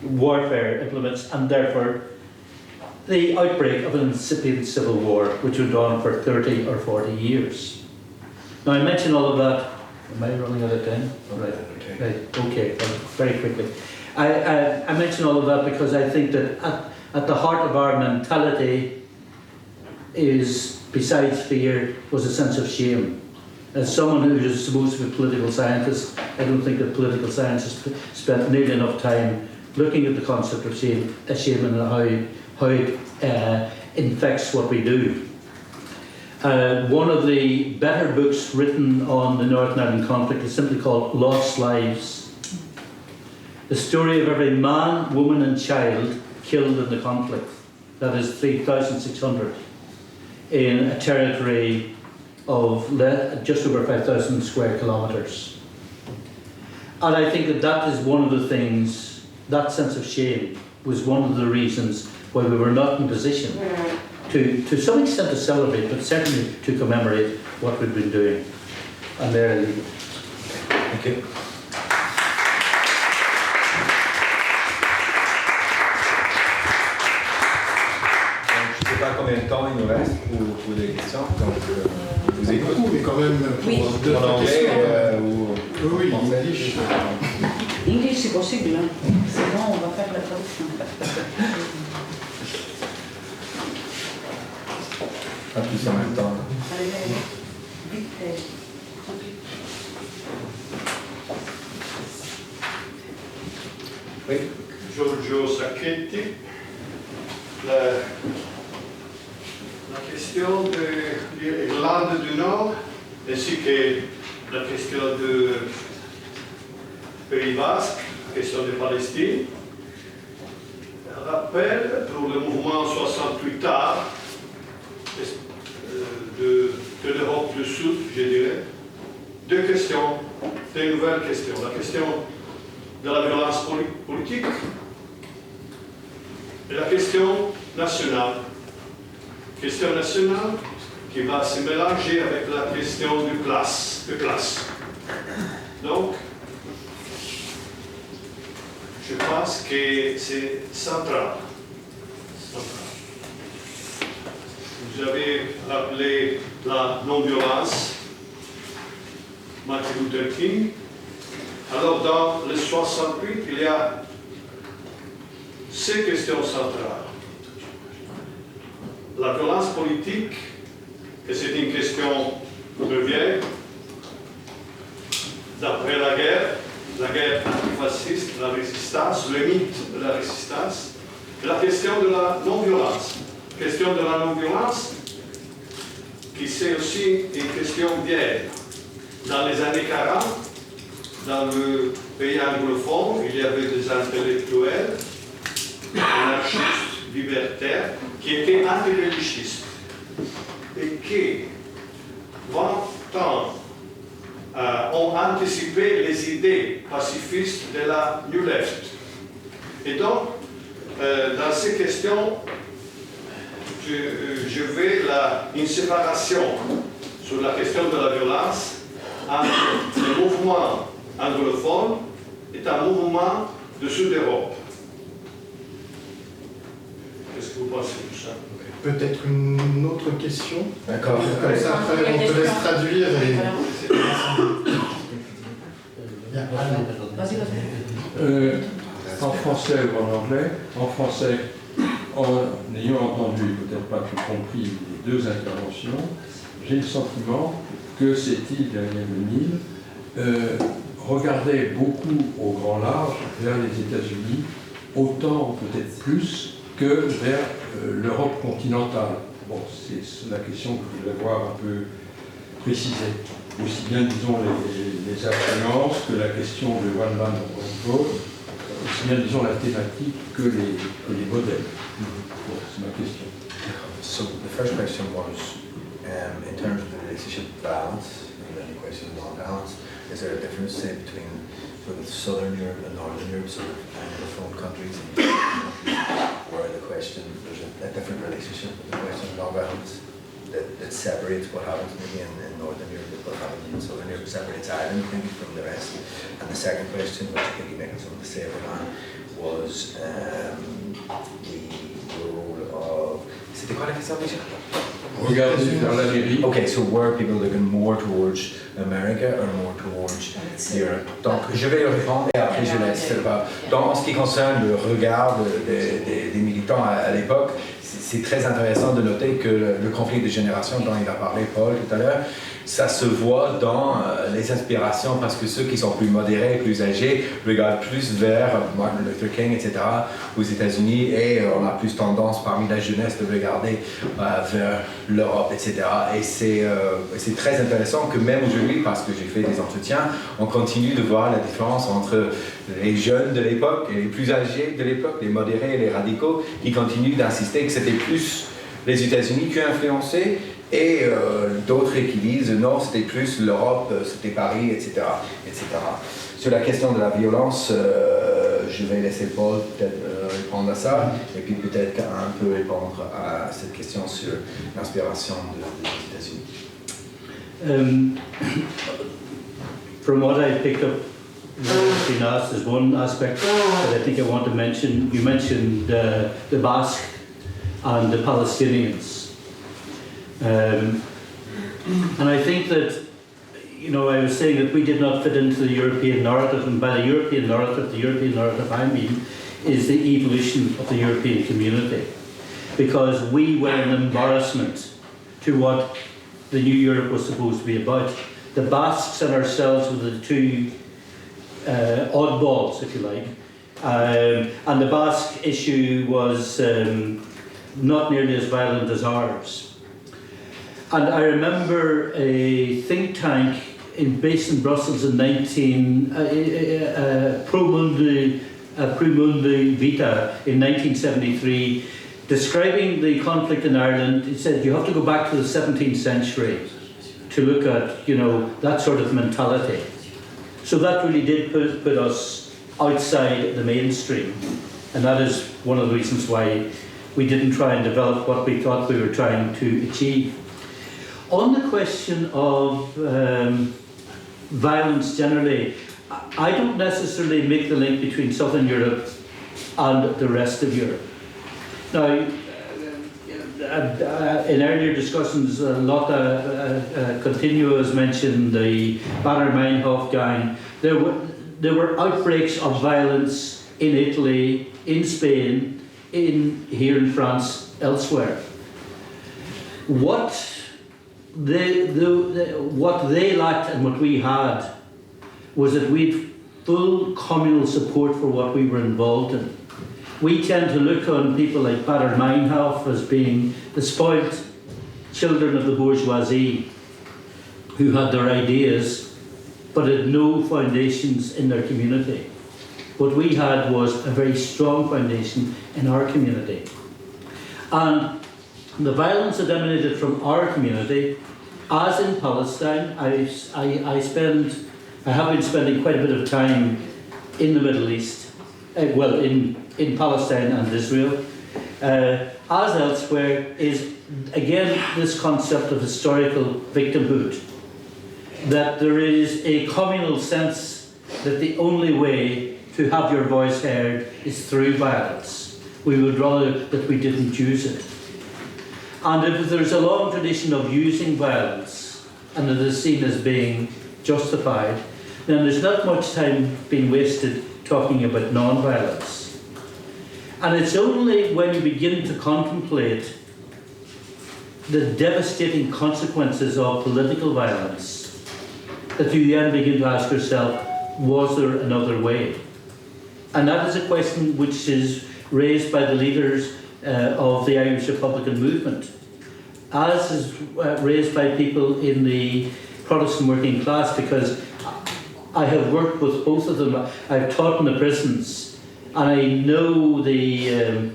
warfare implements, and therefore the outbreak of an incipient civil war, which went on for 30 or 40 years. Now, I mention all of that. Am I running out of time? Right. Okay. Very quickly. I mention all of that because I think that at the heart of our mentality is, besides fear, was a sense of shame. As someone who is supposed to be a political scientist, I don't think that political scientists spent nearly enough time looking at the concept of shame and how it infects what we do. One of the better books written on the Northern Ireland conflict is simply called Lost Lives. The story of every man, woman and child killed in the conflict. That is 3,600 in a territory of just over 5,000 square kilometres. And I think that is one of the things, that sense of shame was one of the reasons why we were not in position to some extent to celebrate, but certainly to commemorate what we've been doing. And there I leave it. Thank you. Je ne sais pas combien de temps il nous reste pour des questions, donc je vous écoute. Mais quand même, pour deux En anglais questions. ou Oui, en français. English. English, c'est possible, hein. Sinon, on va faire la traduction. Pas tous en même temps. Allez, allez, vite, tranquille. Oui. Giorgio Sacchetti, la question de l'Irlande du Nord ainsi que la question du Pays Basque, la question de Palestine, rappelle pour le mouvement 68 A de l'Europe du Sud, je dirais, 2 questions, 2 nouvelles questions. La question de la violence politique et la question nationale. Question nationale qui va se mélanger avec la question de classe. Donc, je pense que c'est central. Vous avez rappelé la non-violence, Martin Luther King, Alors dans le 68, il y a ces questions centrales. La violence politique, et c'est une question vieille, d'après la guerre antifasciste, la résistance, le mythe de la résistance, et la question de la non-violence. Question de la non-violence, qui c'est aussi une question vieille. Dans les années 40, dans le pays anglophone, il y avait des intellectuels, anarchistes, libertaires, qui étaient anti-religioustes et qui, 20 ans, ont anticipé les idées pacifistes de la New Left. Et donc, dans ces questions, je vais une séparation sur la question de la violence entre le mouvement anglophone et un mouvement de Sud-Europe. Qu'est-ce que vous pensez de ça? Peut-être une autre question. D'accord. Comme ça, après, on te laisse traduire. En français ou en anglais. En français, en ayant entendu, peut-être pas tout compris, les deux interventions, j'ai le sentiment que cette île derrière le Nil regardait beaucoup au grand large vers les États-Unis, autant peut-être plus que vers l'Europe continentale. Bon, c'est la question que je voulais voir un peu précisée. Aussi bien, disons, les influences que la question de One Man, One Vote, aussi bien, disons, la thématique que les modèles. Bon, c'est ma question. So the first question was, in terms of the relationship balance, and then the question of non-balance, is there a difference, say, between sort of Southern Europe and Northern Europe, sort of Anglophone countries, and where the question, there's a different relationship with the question of non-balance that separates what happens maybe in Northern Europe and what happens in Southern Europe, separates Ireland maybe from the rest. And the second question, which I think you making something to say about that, was the role of... C'était quoi la question déjà? Regardez vers l'Amérique. Okay, so were people looking more towards America or more towards Europe? Donc, je vais répondre et après je laisse Philippa. Donc, en ce qui concerne le regard des militants à l'époque, c'est très intéressant de noter que le conflit de génération dont il a parlé, Paul, tout à l'heure, ça se voit dans les inspirations parce que ceux qui sont plus modérés, plus âgés, regardent plus vers Martin Luther King, etc., aux États-Unis, et on a plus tendance parmi la jeunesse de regarder vers l'Europe, etc. Et c'est très intéressant que même aujourd'hui, parce que j'ai fait des entretiens, on continue de voir la différence entre les jeunes de l'époque et les plus âgés de l'époque, les modérés et les radicaux, qui continuent d'insister que c'était plus les États-Unis qui ont influencé, et d'autres qui disent non, c'était plus l'Europe, c'était Paris, etc., etc. Sur la question de la violence, je vais laisser Paul peut-être répondre à ça, et puis peut-être un peu répondre à cette question sur l'inspiration des États-Unis. From what I picked up, what's been asked, there's one aspect that I think I want to mention. You mentioned the Basque and the Palestinians. And I think that, you know, I was saying that we did not fit into the European narrative, and by the European narrative I mean is the evolution of the European community. Because we were an embarrassment to what the new Europe was supposed to be about. The Basques and ourselves were the two oddballs, if you like. And the Basque issue was not nearly as violent as ours. And I remember a think tank based in Brussels in Pro Mundi Vita in 1973, describing the conflict in Ireland. It said you have to go back to the 17th century to look at, you know, that sort of mentality. So that really did put us outside the mainstream, and that is one of the reasons why we didn't try and develop what we thought we were trying to achieve. On the question of violence generally, I don't necessarily make the link between Southern Europe and the rest of Europe. Now, in earlier discussions, Lotte Continua has mentioned the Baader Meinhof gang. There there were outbreaks of violence in Italy, in Spain, here in France, elsewhere. What they lacked and what we had was that we'd full communal support for what we were involved in. We tend to look on people like Bader Meinhof as being the spoilt children of the bourgeoisie who had their ideas but had no foundations in their community. What we had was a very strong foundation in our community. And the violence that emanated from our community, as in Palestine, I have been spending quite a bit of time in the Middle East, in Palestine and Israel, as elsewhere, is again this concept of historical victimhood. That there is a communal sense that the only way to have your voice heard is through violence. We would rather that we didn't use it. And if there's a long tradition of using violence and it is seen as being justified, then there's not much time being wasted talking about non-violence. And it's only when you begin to contemplate the devastating consequences of political violence that you then begin to ask yourself, was there another way? And that is a question which is raised by the leaders of the Irish Republican movement, as is raised by people in the Protestant working class, because I have worked with both of them. I've taught in the prisons, and I know the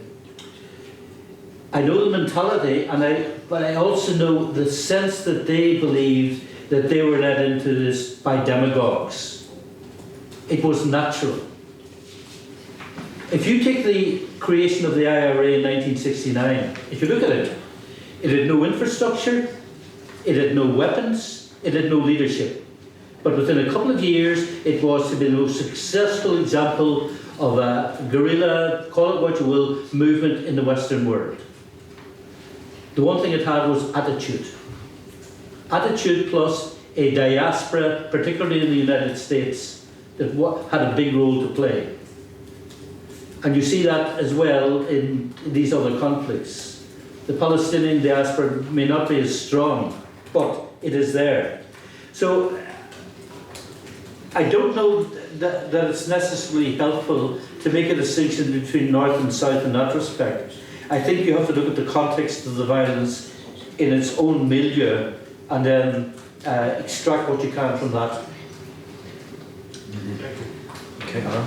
mentality, but I also know the sense that they believed that they were led into this by demagogues. It was natural. If you take the creation of the IRA in 1969, if you look at it, it had no infrastructure, it had no weapons, it had no leadership. But within a couple of years, it was to be the most successful example of a guerrilla, call it what you will, movement in the Western world. The one thing it had was attitude. Attitude plus a diaspora, particularly in the United States, that had a big role to play. And you see that as well in these other conflicts. The Palestinian diaspora may not be as strong, but it is there. So I don't know that it's necessarily helpful to make a distinction between North and South in that respect. I think you have to look at the context of the violence in its own milieu and then extract what you can from that. Okay, Anna?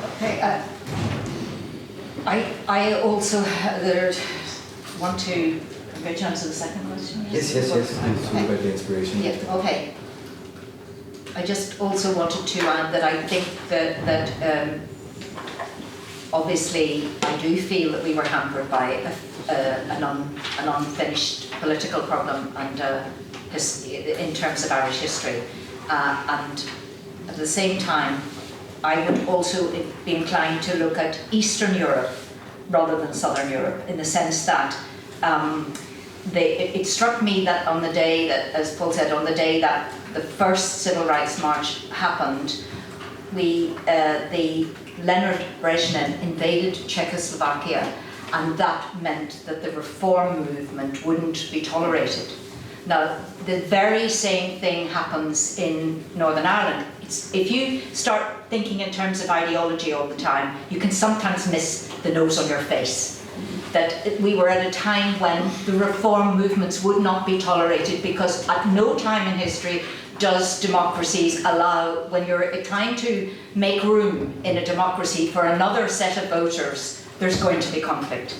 Okay, I also want to bridge on to the second question. Yes. It's all about the inspiration. Yeah, okay. I just also wanted to add that I think that obviously I do feel that we were hampered by an unfinished political problem and in terms of Irish history. And at the same time, I would also be inclined to look at Eastern Europe rather than Southern Europe, in the sense that it struck me that on the day that, as Paul said, on the day that the first Civil Rights March happened, the Leonid Brezhnev invaded Czechoslovakia, and that meant that the reform movement wouldn't be tolerated. Now, the very same thing happens in Northern Ireland. If you start thinking in terms of ideology all the time, you can sometimes miss the nose on your face. That we were at a time when the reform movements would not be tolerated, because at no time in history does democracies allow, when you're trying to make room in a democracy for another set of voters, there's going to be conflict.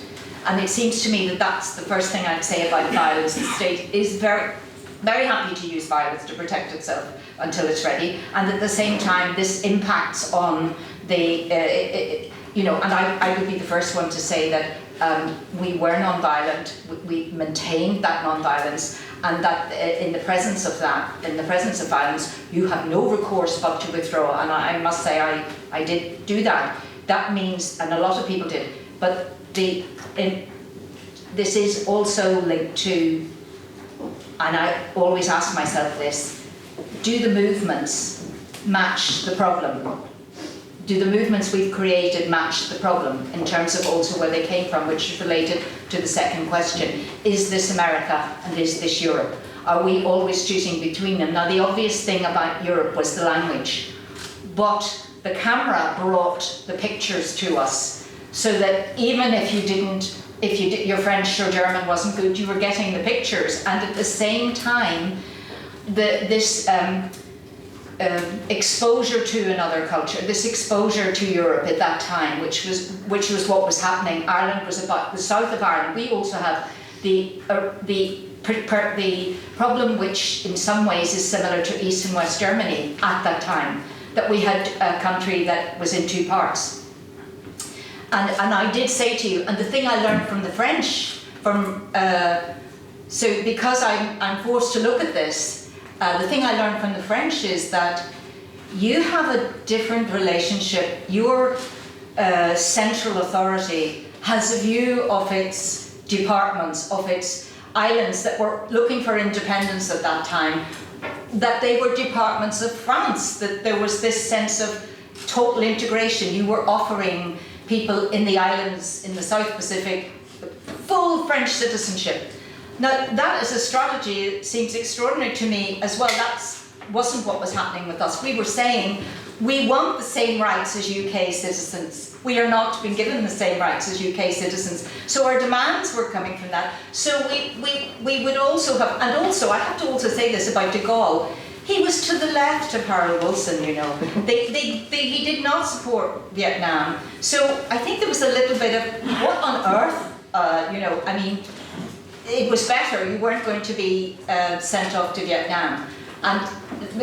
And it seems to me that that's the first thing I'd say about violence. The state is very, very happy to use violence to protect itself until it's ready. And at the same time, this impacts on the, and I would be the first one to say that we were non-violent, we maintained that non-violence, and that in the presence of violence, you have no recourse but to withdraw. And I must say, I did do that. That means, and a lot of people did, but this is also linked to, and I always ask myself this, do the movements match the problem? do the movements we've created match the problem in terms of also where they came from, which is related to the second question. Is this America and is this Europe? Are we always choosing between them? Now, the obvious thing about Europe was the language, but the camera brought the pictures to us, so that even if your French or German wasn't good, you were getting the pictures, and at the same time, this exposure to another culture, this exposure to Europe at that time, which was what was happening. Ireland was about the south of Ireland. We also have the problem, which in some ways is similar to East and West Germany at that time, that we had a country that was in two parts. And I did say to you, and the thing I learned from the French, so because I'm forced to look at this, the thing I learned from the French is that you have a different relationship. Your central authority has a view of its departments, of its islands that were looking for independence at that time, that they were departments of France, that there was this sense of total integration. You were offering people in the islands in the South Pacific full French citizenship. Now, that as a strategy seems extraordinary to me as well. That wasn't what was happening with us. We were saying, we want the same rights as UK citizens. We are not being given the same rights as UK citizens. So our demands were coming from that. So we would also have, and also, I have to also say this about de Gaulle, he was to the left of Harold Wilson, you know. He did not support Vietnam. So I think there was a little bit of, what on earth, you know, I mean, it was better, you weren't going to be sent off to Vietnam. And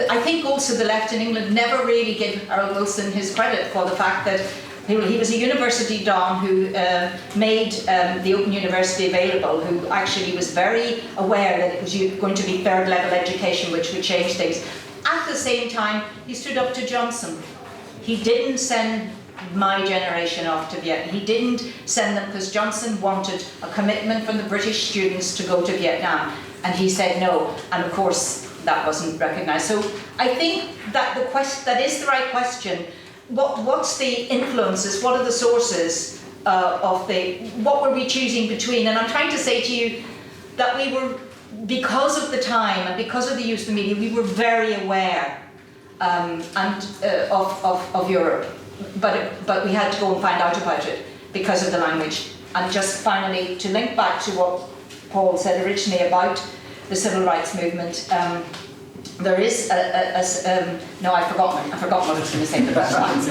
I think also the left in England never really gave Harold Wilson his credit for the fact that he was a university don who made the Open University available, who actually was very aware that it was going to be third level education which would change things. At the same time, he stood up to Johnson. He didn't send my generation off to Vietnam. He didn't send them because Johnson wanted a commitment from the British students to go to Vietnam, and he said no, and of course that wasn't recognised. So I think that that is the right question. What's the influences? What are the sources what were we choosing between? And I'm trying to say to you that we were, because of the time and because of the use of the media, we were very aware of Europe. But we had to go and find out about it because of the language. And just finally, to link back to what Paul said originally about the civil rights movement, there is no, I forgot what I was going to say, but that's fine.